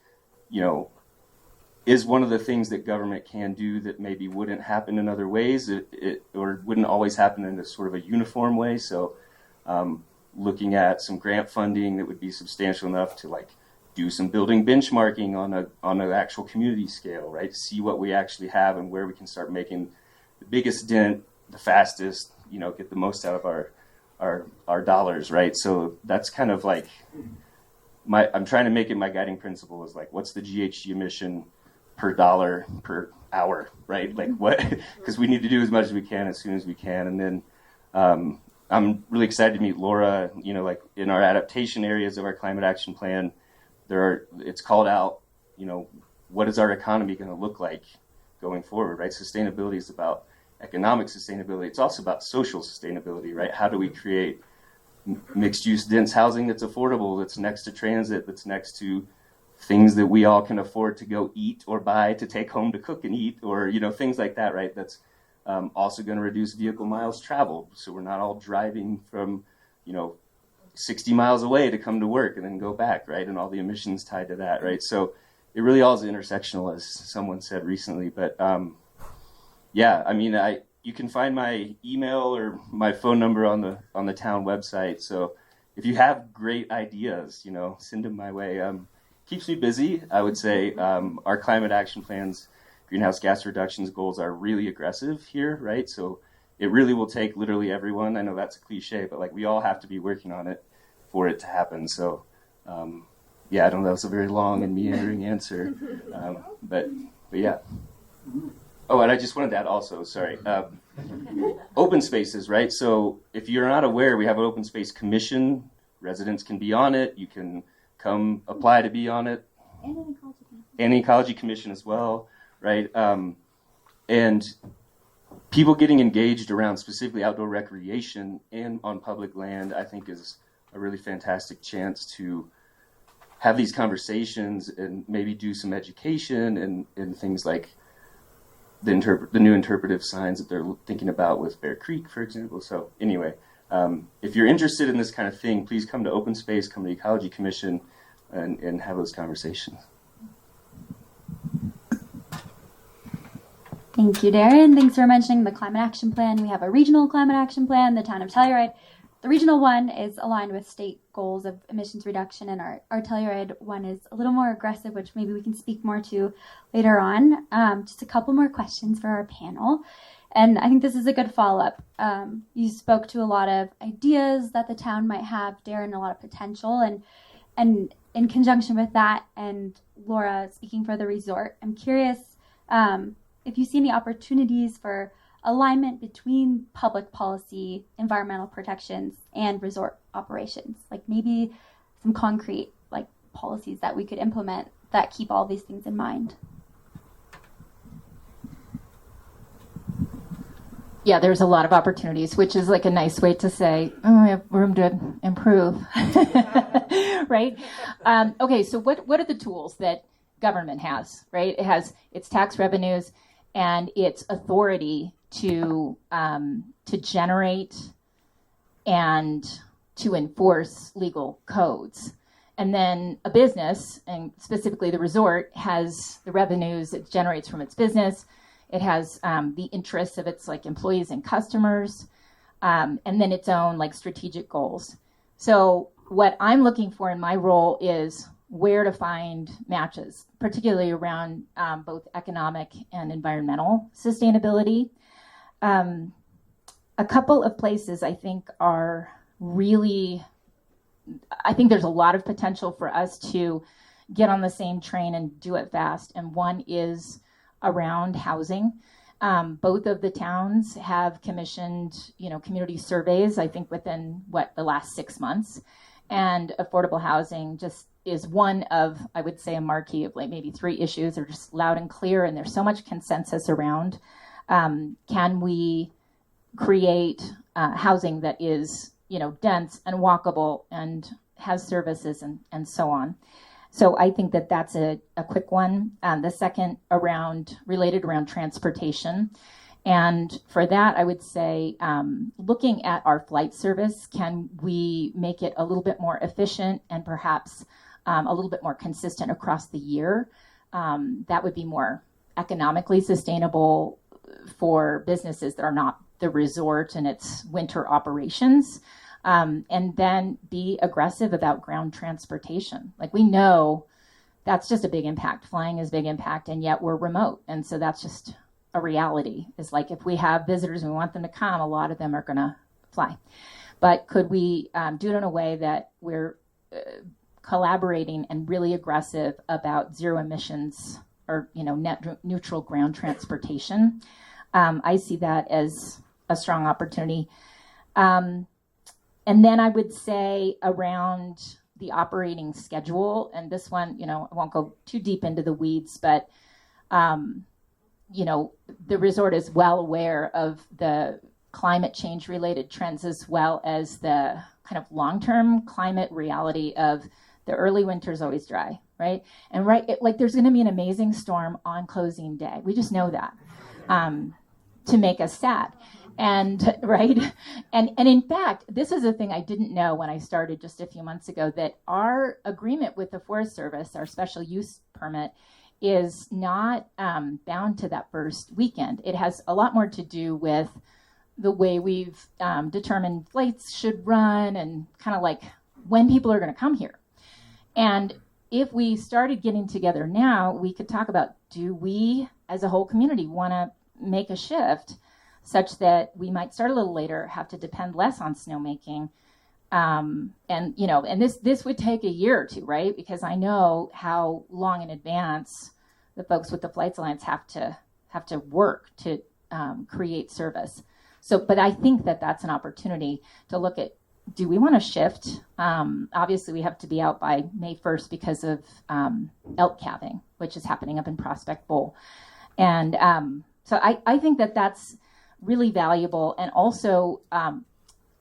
is one of the things that government can do that maybe wouldn't happen in other ways, or wouldn't always happen in a sort of a uniform way. So looking at some grant funding that would be substantial enough to like do some building benchmarking on an actual community scale, right? See what we actually have and where we can start making the biggest dent, the fastest, get the most out of our dollars, right? So that's kind of like I'm trying to make it my guiding principle is like, what's the GHG emission per dollar per hour, right? Like what, because we need to do as much as we can as soon as we can. And then I'm really excited to meet Laura, like in our adaptation areas of our climate action plan, it's called out, what is our economy going to look like going forward, right? Sustainability is about economic sustainability. It's also about social sustainability, right? How do we create mixed-use dense housing that's affordable, that's next to transit, that's next to things that we all can afford to go eat or buy to take home to cook and eat, or things like that, right? That's also going to reduce vehicle miles traveled, so we're not all driving from 60 miles away to come to work and then go back, right? And all the emissions tied to that, right? So it really all is intersectional, as someone said recently. But you can find my email or my phone number on the town website. So if you have great ideas, send them my way. Keeps me busy, I would say. Our climate action plans, greenhouse gas reductions goals are really aggressive here, right? So it really will take literally everyone. I know that's a cliche, but we all have to be working on it for it to happen. So I don't know, it's a very long and meandering answer, but yeah. Oh, and I just wanted to add also, sorry, open spaces, right? So if you're not aware, we have an open space commission. Residents can be on it. You can come apply to be on it. And an ecology commission as well, right? And people getting engaged around specifically outdoor recreation and on public land, I think is a really fantastic chance to have these conversations and maybe do some education and things like the new interpretive signs that they're thinking about with Bear Creek, for example. So anyway, if you're interested in this kind of thing, please come to Open Space, come to the Ecology Commission, and have those conversations. Thank you, Darren. Thanks for mentioning the Climate Action Plan. We have a regional Climate Action Plan, the town of Telluride. The regional one is aligned with state goals of emissions reduction, and our Telluride one is a little more aggressive, which maybe we can speak more to later on. Just a couple more questions for our panel. And I think this is a good follow-up. You spoke to a lot of ideas that the town might have, Darren, a lot of potential. And in conjunction with that, and Laura speaking for the resort, I'm curious if you see any opportunities for alignment between public policy, environmental protections, and resort operations, like maybe some concrete policies that we could implement that keep all these things in mind. Yeah, there's a lot of opportunities, which is a nice way to say, oh, we have room to improve, right? Okay, so what are the tools that government has, right? It has its tax revenues and its authority to generate and to enforce legal codes. And then a business, and specifically the resort, has the revenues it generates from its business. It has the interests of its employees and customers, and then its own strategic goals. So what I'm looking for in my role is where to find matches, particularly around both economic and environmental sustainability. A couple of places I think there's a lot of potential for us to get on the same train and do it fast. And one is around housing. Both of the towns have commissioned, community surveys, I think within the last 6 months. And affordable housing just is one of, I would say, a marquee of maybe 3 issues are just loud and clear. And there's so much consensus around, can we create housing that is, dense and walkable and has services and so on. So I think that's a quick one. The second related around transportation. And for that, I would say looking at our flight service, can we make it a little bit more efficient and perhaps a little bit more consistent across the year? That would be more economically sustainable for businesses that are not the resort and its winter operations. And then be aggressive about ground transportation. We know that's just a big impact. Flying is a big impact, and yet we're remote. And so that's just a reality. It's if we have visitors and we want them to come, a lot of them are going to fly. But could we do it in a way that we're collaborating and really aggressive about zero emissions or, net neutral ground transportation. I see that as a strong opportunity. And then I would say around the operating schedule, and this one, I won't go too deep into the weeds, but, the resort is well aware of the climate change related trends as well as the kind of long-term climate reality of the early winter's always dry, right? And there's going to be an amazing storm on closing day. We just know that to make us sad. And right. And in fact, this is a thing I didn't know when I started just a few months ago, that our agreement with the Forest Service, our special use permit, is not bound to that first weekend. It has a lot more to do with the way we've determined flights should run and kind of like when people are going to come here. And if we started getting together now, we could talk about, do we as a whole community want to make a shift such that we might start a little later, have to depend less on snowmaking. And this would take a year or two, right? Because I know how long in advance the folks with the Flights Alliance have to work to create service. So, but I think that that's an opportunity to look at, do we want to shift? Obviously, we have to be out by May 1st because of elk calving, which is happening up in Prospect Bowl. And so I think that that's really valuable, and also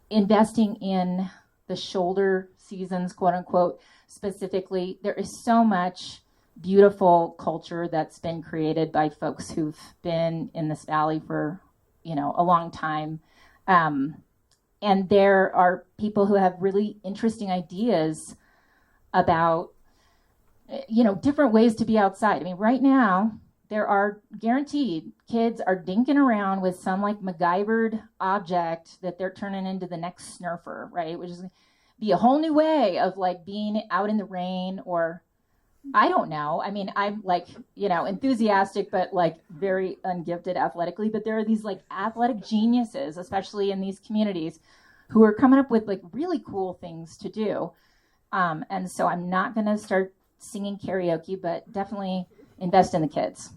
investing in the shoulder seasons, quote unquote, specifically. There is so much beautiful culture that's been created by folks who've been in this valley for, a long time. And there are people who have really interesting ideas about, different ways to be outside. I mean, right now, there are guaranteed kids are dinking around with some like MacGyvered object that they're turning into the next Snurfer, right? Which is going to be a whole new way of like being out in the rain, or I don't know. I mean, I'm like, enthusiastic, but like very ungifted athletically. But there are these like athletic geniuses, especially in these communities, who are coming up with like really cool things to do. And so I'm not going to start singing karaoke, but definitely invest in the kids.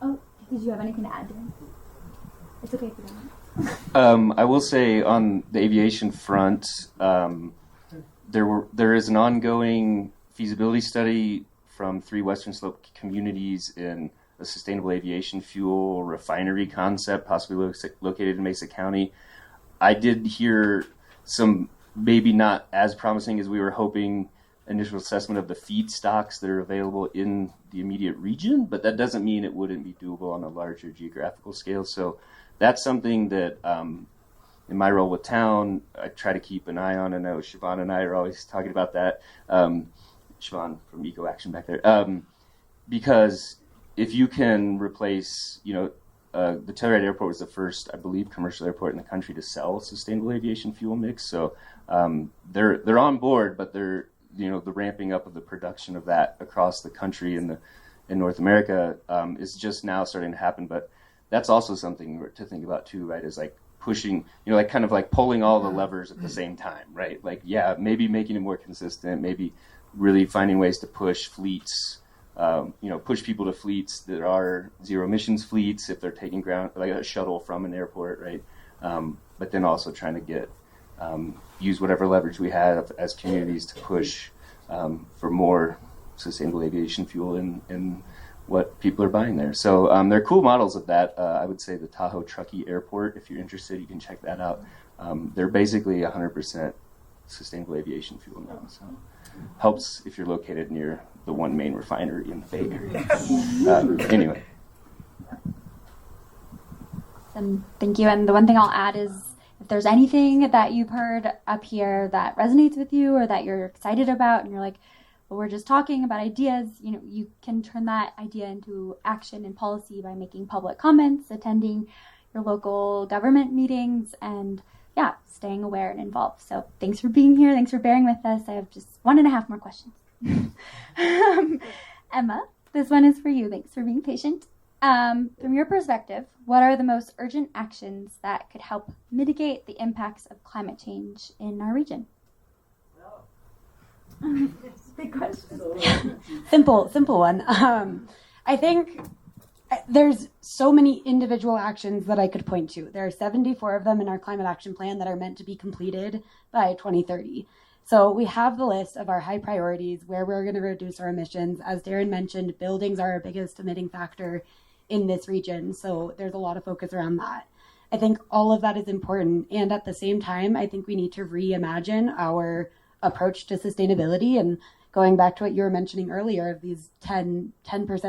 Oh, did you have anything to add to it? It's okay if you don't. I will say on the aviation front, there is an ongoing feasibility study from 3 Western Slope communities in a sustainable aviation fuel refinery concept, possibly located in Mesa County. I did hear some maybe not as promising as we were hoping initial assessment of the feedstocks that are available in the immediate region, but that doesn't mean it wouldn't be doable on a larger geographical scale. So that's something that in my role with town, I try to keep an eye on. I know Siobhan and I are always talking about that. Siobhan from Eco Action back there. Because if you can replace, the Telluride Airport was the first, I believe, commercial airport in the country to sell sustainable aviation fuel mix. So they're on board, but they're, the ramping up of the production of that across the country in North America is just now starting to happen. But that's also something to think about too, right? Is like pushing, like kind of like pulling all the levers at the same time, right? Like, yeah, maybe making it more consistent, maybe really finding ways to push fleets, push people to fleets that are zero emissions fleets if they're taking ground, like a shuttle from an airport, right? But then also trying to get, use whatever leverage we have as communities to push for more sustainable aviation fuel in what people are buying there. So there are cool models of that. I would say the Tahoe Truckee Airport, if you're interested, you can check that out. They're basically 100% sustainable aviation fuel now. So helps if you're located near the one main refinery in the Bay Area. Anyway. Thank you. And the one thing I'll add is, if there's anything that you've heard up here that resonates with you or that you're excited about and you're like, well, we're just talking about ideas, you can turn that idea into action and policy by making public comments, attending your local government meetings, and staying aware and involved. So thanks for being here. Thanks for bearing with us. I have just 1.5 more questions. Emma, this one is for you. Thanks for being patient. From your perspective, what are the most urgent actions that could help mitigate the impacts of climate change in our region? Big question. Simple one. I think there's so many individual actions that I could point to. There are 74 of them in our climate action plan that are meant to be completed by 2030. So we have the list of our high priorities, where we're going to reduce our emissions. As Darren mentioned, buildings are our biggest emitting factor in this region. So there's a lot of focus around that. I think all of that is important. And at the same time, I think we need to reimagine our approach to sustainability. And going back to what you were mentioning earlier of these 10%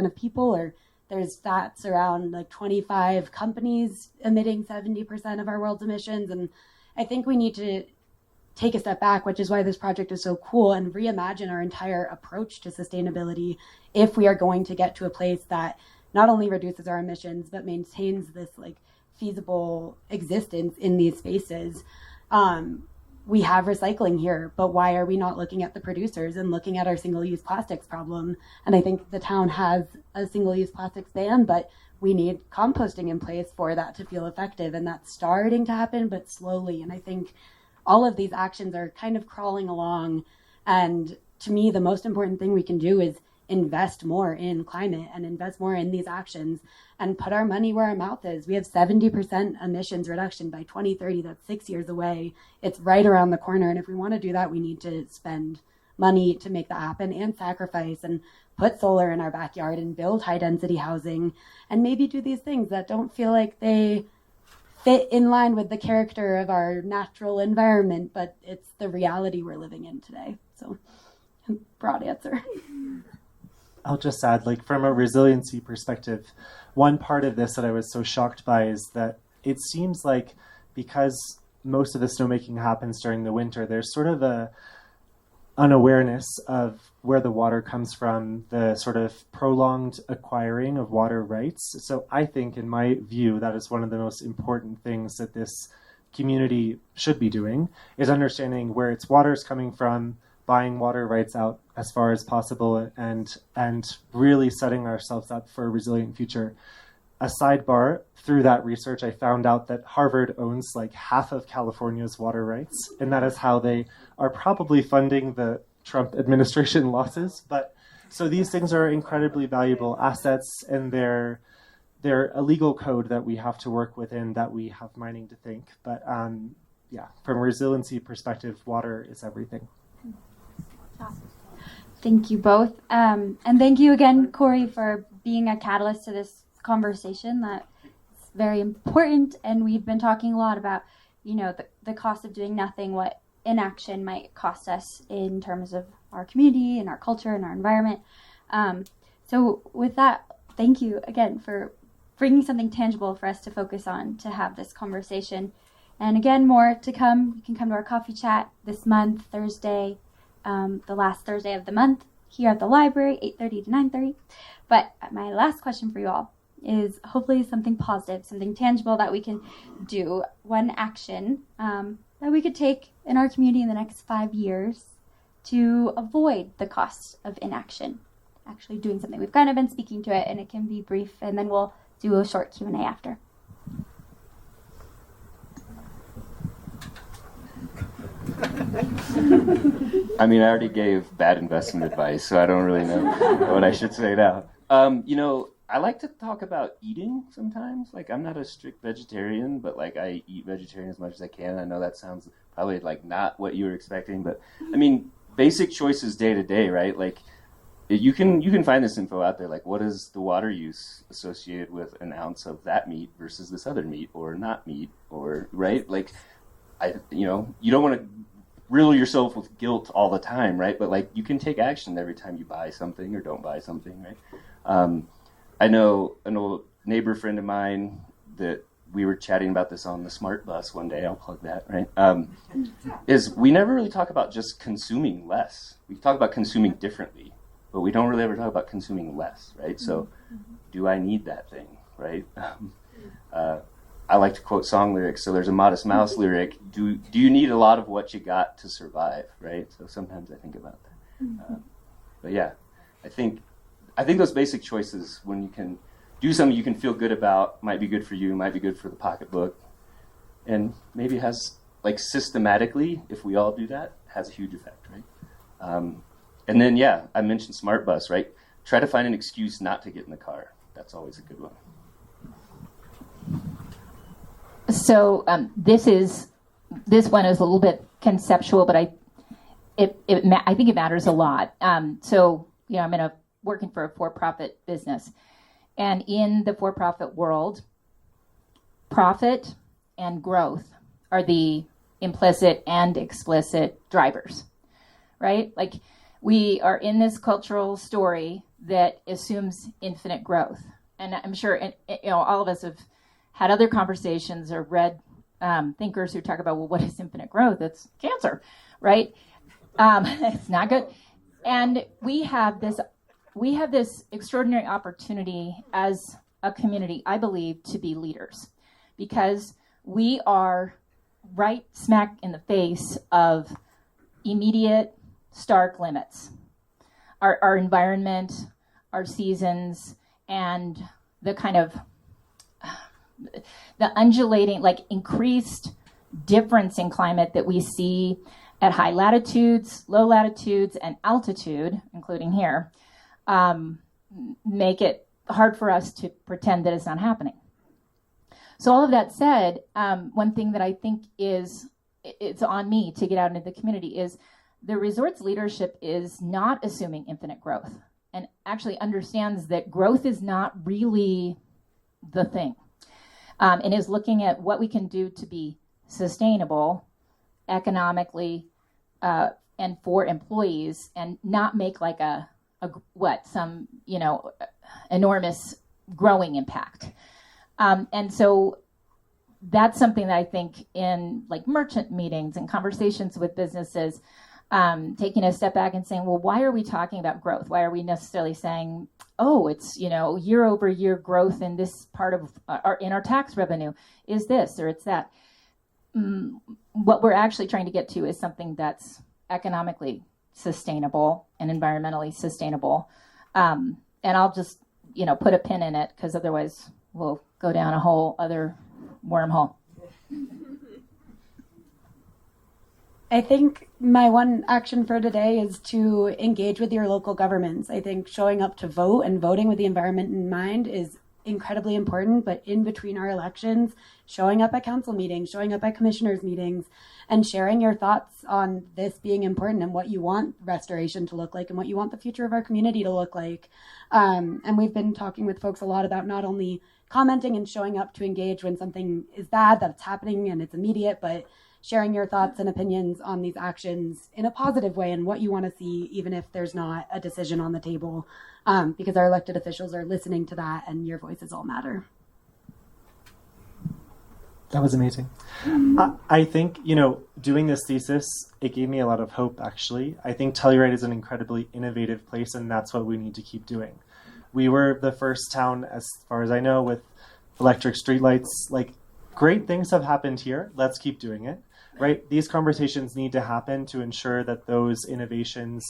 of people, or there's stats around like 25 companies emitting 70% of our world's emissions. And I think we need to take a step back, which is why this project is so cool, and reimagine our entire approach to sustainability if we are going to get to a place that not only reduces our emissions, but maintains this like feasible existence in these spaces. We have recycling here, but why are we not looking at the producers and looking at our single-use plastics problem? And I think the town has a single-use plastics ban, but we need composting in place for that to feel effective. And that's starting to happen, but slowly. And I think all of these actions are kind of crawling along. And to me, the most important thing we can do is invest more in climate and invest more in these actions and put our money where our mouth is. We have 70% emissions reduction by 2030. That's 6 years away. It's right around the corner. And if we want to do that, we need to spend money to make that happen and sacrifice and put solar in our backyard and build high density housing and maybe do these things that don't feel like they fit in line with the character of our natural environment, but it's the reality we're living in today. So, broad answer. I'll just add, like, from a resiliency perspective, one part of this that I was so shocked by is that it seems like because most of the snowmaking happens during the winter, there's sort of a unawareness of where the water comes from, the sort of prolonged acquiring of water rights. So I think, in my view, that is one of the most important things that this community should be doing, is understanding where its water is coming from, buying water rights out as far as possible, and really setting ourselves up for a resilient future. A sidebar, through that research, I found out that Harvard owns like half of California's water rights, and that is how they are probably funding the Trump administration losses. But so these things are incredibly valuable assets, and they're a legal code that we have to work within, that we have mining to think. But yeah, from a resiliency perspective, water is everything. Thank you both. And thank you again, Corey, for being a catalyst to this conversation that's very important. And we've been talking a lot about, you know, the cost of doing nothing, what inaction might cost us in terms of our community and our culture and our environment. So with that, thank you again for bringing something tangible for us to focus on, to have this conversation. And again, more to come. You can come to our coffee chat this month, Thursday, the last Thursday of the month, here at the library, 8:30 to 9:30. But my last question for you all is hopefully something positive, something tangible that we can do, one action that we could take in our community in the next 5 years to avoid the costs of inaction, actually doing something. We've kind of been speaking to it, and it can be brief, and then we'll do a short Q&A after. I mean, I already gave bad investment advice, so I don't really know what I should say now. You know, I like to talk about eating sometimes. Like, I'm not a strict vegetarian, but like I eat vegetarian as much as I can. I know that sounds probably like not what you were expecting, but I mean, basic choices day to day, right? Like, you can find this info out there. Like, what is the water use associated with an ounce of that meat versus this other meat, or not meat, or right? Like, you know, you don't want to riddle yourself with guilt all the time, right? But like, you can take action every time you buy something or don't buy something, right? I know an old neighbor friend of mine that we were chatting about this on the Smart Bus one day. I'll plug that, right? Is we never really talk about just consuming less. We talk about consuming differently, but we don't really ever talk about consuming less, right? So, do I need that thing, right? I like to quote song lyrics. So there's a Modest Mouse lyric. Do you need a lot of what you got to survive, right? So sometimes I think about that. But yeah, I think those basic choices, when you can do something you can feel good about, might be good for you, might be good for the pocketbook, and maybe has, like, systematically, if we all do that, has a huge effect, right? And then, yeah, I mentioned Smart Bus, right? Try to find an excuse not to get in the car. That's always a good one. So this one is a little bit conceptual, but I think it matters a lot. So, you know, I'm working for a for-profit business, and in the for-profit world, profit and growth are the implicit and explicit drivers, right? Like, we are in this cultural story that assumes infinite growth, and I'm sure, you know, all of us have had other conversations or read thinkers who talk about, well, what is infinite growth? It's cancer, right? It's not good. And we have this extraordinary opportunity as a community, I believe, to be leaders, because we are right smack in the face of immediate, stark limits. Our environment, our seasons, and the kind of the undulating, like, increased difference in climate that we see at high latitudes, low latitudes, and altitude, including here, make it hard for us to pretend that it's not happening. So all of that said, one thing that I think it's on me to get out into the community is the resort's leadership is not assuming infinite growth, and actually understands that growth is not really the thing, and is looking at what we can do to be sustainable economically and for employees, and not make like some enormous growing impact. And so that's something that I think in, like, merchant meetings and conversations with businesses, taking a step back and saying, well, why are we talking about growth? Why are we necessarily saying, oh, it's, you know, year over year growth in this part of in our tax revenue is this or it's that? What we're actually trying to get to is something that's economically sustainable and environmentally sustainable. And I'll just, you know, put a pin in it, because otherwise we'll go down a whole other wormhole. I think my one action for today is to engage with your local governments. I think showing up to vote and voting with the environment in mind is incredibly important, but in between our elections, showing up at council meetings, showing up at commissioners meetings, and sharing your thoughts on this being important and what you want restoration to look like and what you want the future of our community to look like. And we've been talking with folks a lot about not only commenting and showing up to engage when something is bad, that it's happening and it's immediate, but sharing your thoughts and opinions on these actions in a positive way and what you want to see, even if there's not a decision on the table, because our elected officials are listening to that and your voices all matter. That was amazing. I think, you know, doing this thesis, it gave me a lot of hope, actually. I think Telluride is an incredibly innovative place, and that's what we need to keep doing. We were the first town, as far as I know, with electric streetlights. Like, great things have happened here. Let's keep doing it. Right? These conversations need to happen to ensure that those innovations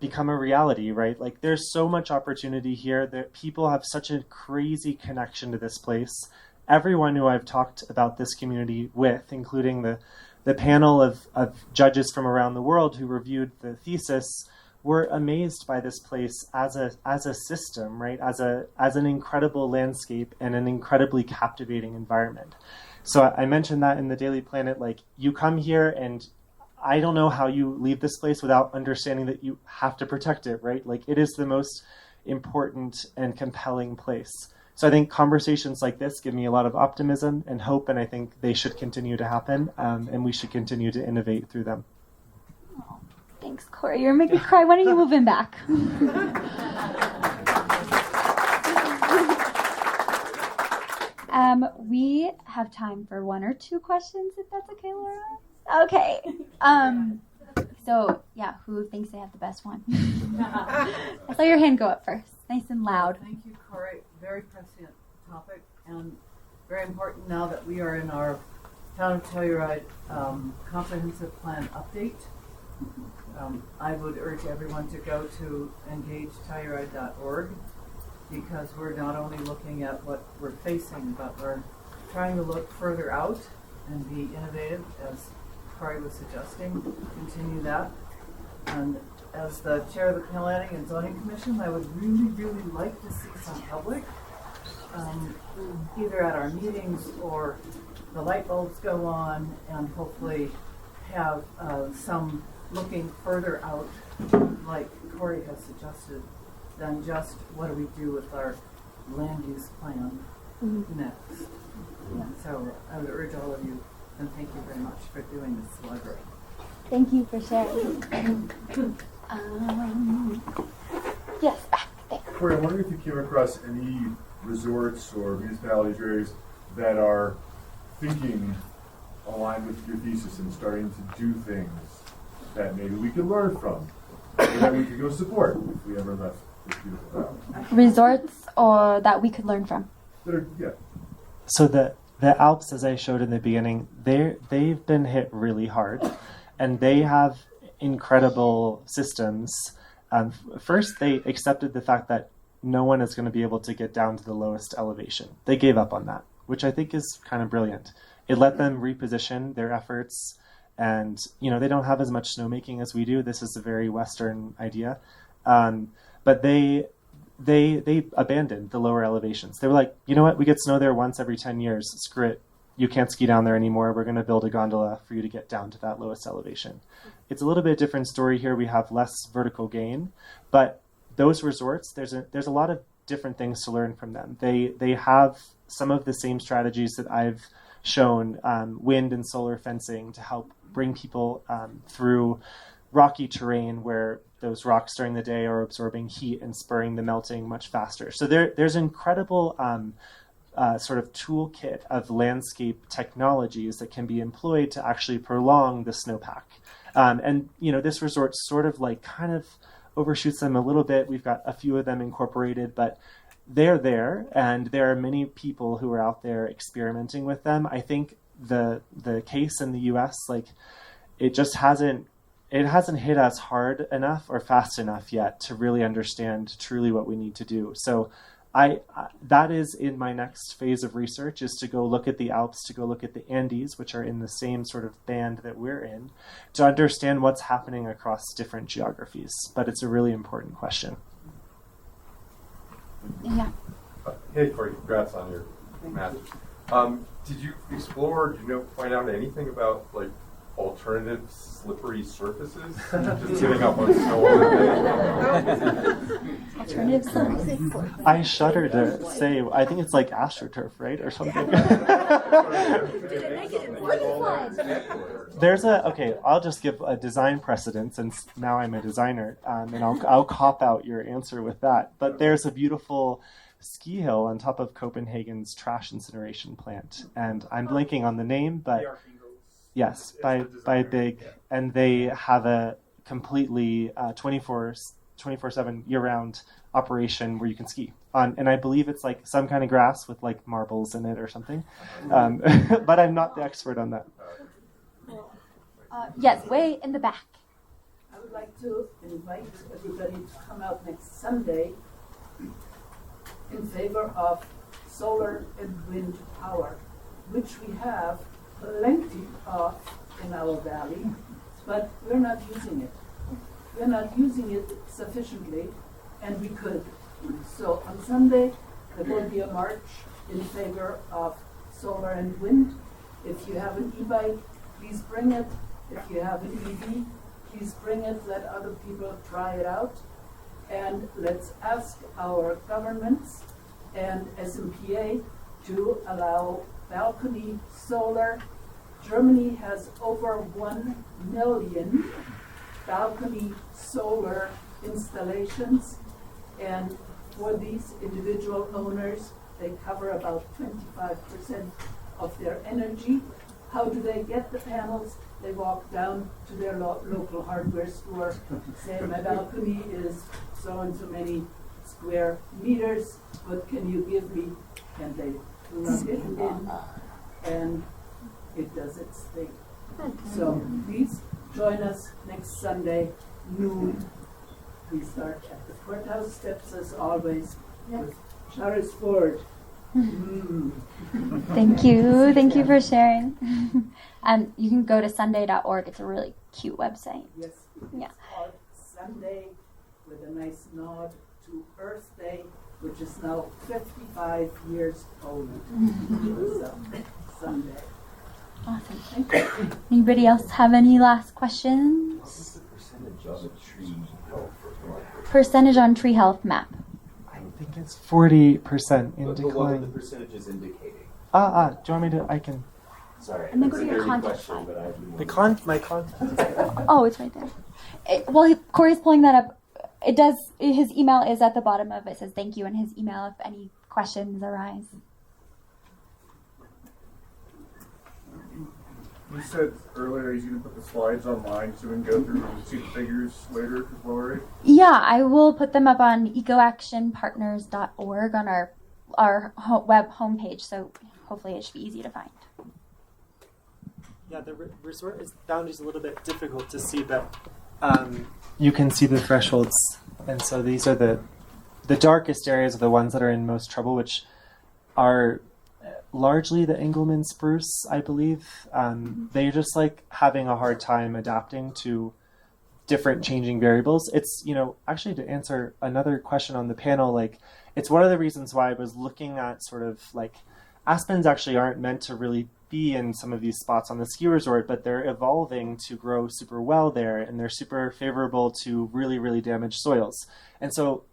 become a reality, right? Like, there's so much opportunity here that people have such a crazy connection to this place. Everyone who I've talked about this community with, including the panel of judges from around the world who reviewed the thesis, were amazed by this place as a system, right? As an incredible landscape and an incredibly captivating environment. So I mentioned that in the Daily Planet, like, you come here and I don't know how you leave this place without understanding that you have to protect it, right? Like, it is the most important and compelling place. So I think conversations like this give me a lot of optimism and hope, and I think they should continue to happen, and we should continue to innovate through them. Oh, thanks, Corey. You're making me cry. Why don't you move in back? We have time for one or two questions, if that's okay, Laura. Okay. So, yeah, who thinks they have the best one? I saw your hand go up first. Nice and loud. Thank you, Corey. Very prescient topic, and very important now that we are in our Town of Telluride comprehensive plan update. I would urge everyone to go to engagetelluride.org because we're not only looking at what we're facing, but we're trying to look further out and be innovative, as Corey was suggesting, continue that. And as the chair of the Planning and Zoning Commission, I would really, really like to see some public, either at our meetings or the light bulbs go on, and hopefully have some looking further out, like Corey has suggested, than just what do we do with our land use plan next. So I would urge all of you, and thank you very much for doing this library. Thank you for sharing. Yes, back there. Corey, I wonder if you came across any resorts or municipalities or areas that are thinking aligned with your thesis and starting to do things that maybe we could learn from, or that we could go support if we ever left this beautiful valley. Resorts or that we could learn from. So the Alps, as I showed in the beginning, they've been hit really hard, and they have incredible systems. First, they accepted the fact that no one is going to be able to get down to the lowest elevation. They gave up on that, which I think is kind of brilliant. It let them reposition their efforts, and they don't have as much snowmaking as we do. This is a very Western idea, but they abandoned the lower elevations. They were like, you know what, we get snow there once every 10 years. Screw it. You can't ski down there anymore. We're going to build a gondola for you to get down to that lowest elevation. It's a little bit different story here. We have less vertical gain, but those resorts, there's a lot of different things to learn from them. They have some of the same strategies that I've shown, wind and solar fencing, to help bring people through rocky terrain where those rocks during the day are absorbing heat and spurring the melting much faster. So there's incredible sort of toolkit of landscape technologies that can be employed to actually prolong the snowpack. And this resort sort of kind of overshoots them a little bit. We've got a few of them incorporated, but they're there, and there are many people who are out there experimenting with them. I think the case in the U.S., it just hasn't hit us hard enough or fast enough yet to really understand truly what we need to do. So that is in my next phase of research, is to go look at the Alps, to go look at the Andes, which are in the same sort of band that we're in, to understand what's happening across different geographies. But it's a really important question. Yeah. Hey, Corey, congrats on your master's. Did you explore, find out anything about alternative slippery surfaces? Just giving up on snow. Alternative surfaces. I shudder to say, I think it's like AstroTurf, right, or something. I'll just give a design precedent, since now I'm a designer, and I'll cop out your answer with that. But there's a beautiful ski hill on top of Copenhagen's trash incineration plant, and I'm blanking on the name, but yes, by Big, and they have a completely 24/7 year-round operation where you can ski on, and I believe it's some kind of grass with marbles in it or something, but I'm not the expert on that. Yes, way in the back. I would like to invite everybody to come out next Sunday in favor of solar and wind power, which we have plenty of in our valley, but we're not using it. We're not using it sufficiently, and we could. So on Sunday, there will be a march in favor of solar and wind. If you have an e-bike, please bring it. If you have an EV, please bring it. Let other people try it out. And let's ask our governments and SMPA to allow balcony solar. Germany has over 1 million balcony solar installations, and for these individual owners, they cover about 25% of their energy. How do they get the panels? They walk down to their local hardware store, say, my balcony is so and so many square meters, what can you give me? And they plug it in, and it does its thing. So please join us next Sunday, noon. We start at the courthouse steps as always, Yes. Charles Ford. Thank you. Thank you for sharing. You can go to sunday.org. It's a really cute website. Yes. Yeah. It's called Sunday with a nice nod to Earth Day, which is now 55 years old. So, Sunday. Awesome. Thank you. Anybody else have any last questions? What's the percentage of the tree health? Percentage on tree health map. I think it's 40% in What are decline. the percentages indicating? Do you want me to? I can. Sorry, And then it's go to a your dirty contact question, side. but I do The want my contact. Oh, it's right there. Corey's pulling that up. It does. His email is at the bottom of it. It says thank you in his email if any questions arise. You said earlier he's going to put the slides online so we can go through and see the figures later as well, right? Yeah, I will put them up on ecoactionpartners.org on our web homepage. So hopefully it should be easy to find. Yeah, the resort boundary is a little bit difficult to see, but you can see the thresholds, and so these are the darkest areas are the ones that are in most trouble, which are largely the Engelmann spruce, I believe. They're just like having a hard time adapting to different changing variables. It's, actually to answer another question on the panel, like it's one of the reasons why I was looking at sort of like aspens actually aren't meant to really be in some of these spots on the ski resort, but they're evolving to grow super well there, and they're super favorable to really, really damaged soils. And so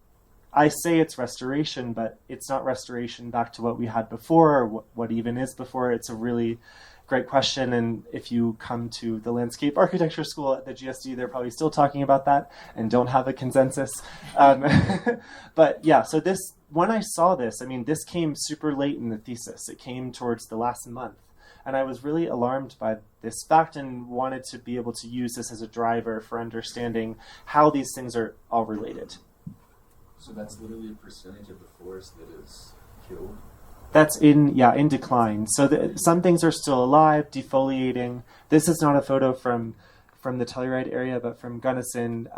I say it's restoration, but it's not restoration back to what we had before, or what even is before. It's a really great question, and if you come to the landscape architecture school at the GSD, they're probably still talking about that and don't have a consensus. But yeah, so when I saw this, this came super late in the thesis. It came towards the last month, and I was really alarmed by this fact and wanted to be able to use this as a driver for understanding how these things are all related. So that's literally a percentage of the forest that is killed? That's in decline. So some things are still alive, defoliating. This is not a photo from the Telluride area, but from Gunnison,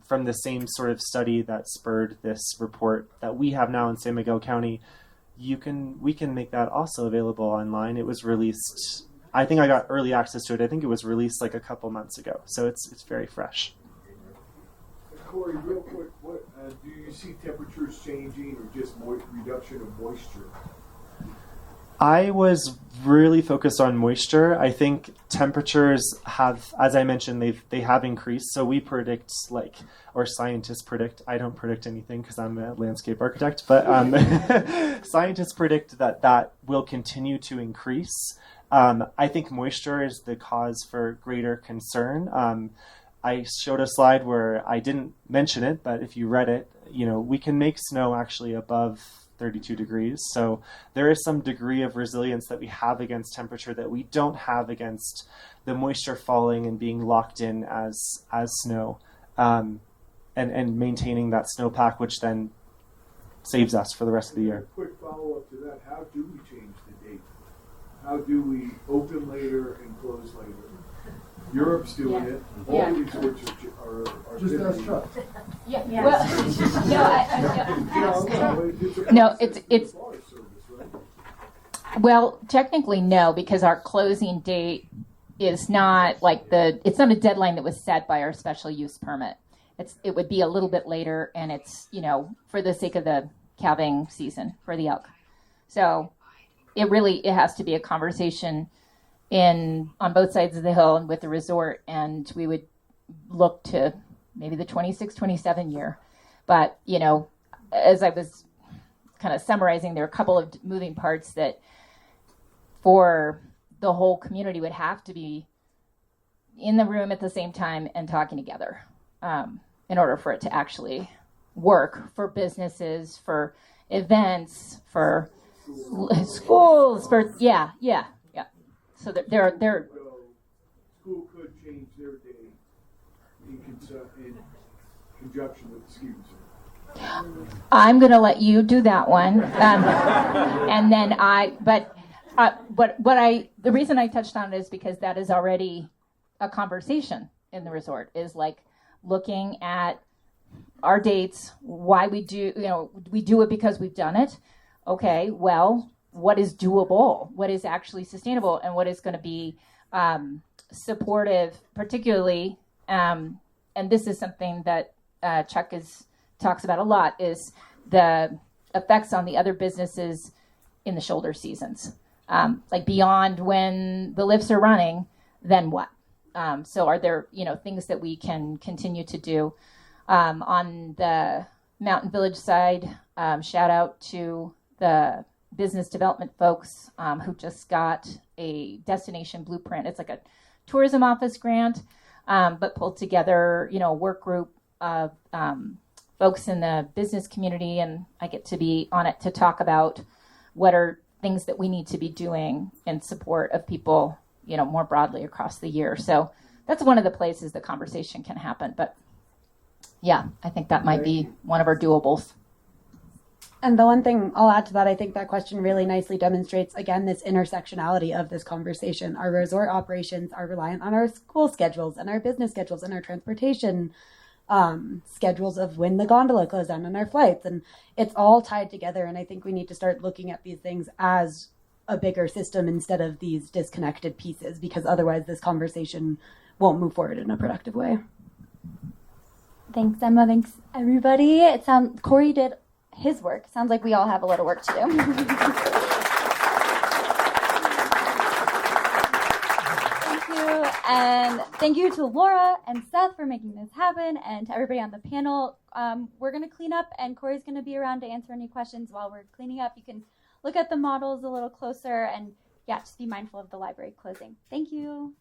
from the same sort of study that spurred this report that we have now in San Miguel County. We can make that also available online. It was released. I think I got early access to it. I think it was released like a couple months ago. So it's very fresh. Corey, real quick, what do you see temperatures changing or just reduction of moisture? I was really focused on moisture. I think temperatures have, as I mentioned, they have increased. So we predict, or scientists predict. I don't predict anything because I'm a landscape architect, but scientists predict that will continue to increase. I think moisture is the cause for greater concern. I showed a slide where I didn't mention it, but if you read it, we can make snow actually above 32 degrees. So there is some degree of resilience that we have against temperature that we don't have against the moisture falling and being locked in as snow, and maintaining that snowpack, which then saves us for the rest of the year. Quick follow-up to that, how do we change the date? How do we open later and close later? Europe's doing it. All the resorts are just as tough. No, it's well, technically no, because our closing date is not it's not a deadline that was set by our special use permit. It would be a little bit later, and it's for the sake of the calving season for the elk. So it has to be a conversation on both sides of the hill and with the resort, and we would look to maybe the 26, 27 year. But, as I was kind of summarizing, there are a couple of moving parts that for the whole community would have to be in the room at the same time and talking together in order for it to actually work for businesses, for events, for schools, So they're school could change their day in conjunction with the ski resort. I'm going to let you do that one, and then the reason I touched on it is because that is already a conversation in the resort, is looking at our dates, why we do, we do it because we've done it. Okay, well, what is doable? What is actually sustainable? And what is going to be supportive, particularly, and this is something that Chuck talks about a lot, is the effects on the other businesses in the shoulder seasons. Like beyond when the lifts are running, then what? So are there, things that we can continue to do? On the Mountain Village side, shout out to the business development folks who just got a destination blueprint. It's like a tourism office grant, but pulled together, a work group of folks in the business community, and I get to be on it to talk about what are things that we need to be doing in support of people, more broadly across the year. So that's one of the places the conversation can happen. But yeah, I think that might be one of our doables. And the one thing I'll add to that, I think that question really nicely demonstrates, again, this intersectionality of this conversation. Our resort operations are reliant on our school schedules and our business schedules and our transportation schedules of when the gondola goes down and our flights. And it's all tied together. And I think we need to start looking at these things as a bigger system instead of these disconnected pieces, because otherwise this conversation won't move forward in a productive way. Thanks, Emma. Thanks, everybody. Corey did his work. Sounds like we all have a little work to do. Thank you. And thank you to Laura and Seth for making this happen, and to everybody on the panel. We're going to clean up, and Corey's going to be around to answer any questions while we're cleaning up. You can look at the models a little closer, and just be mindful of the library closing. Thank you.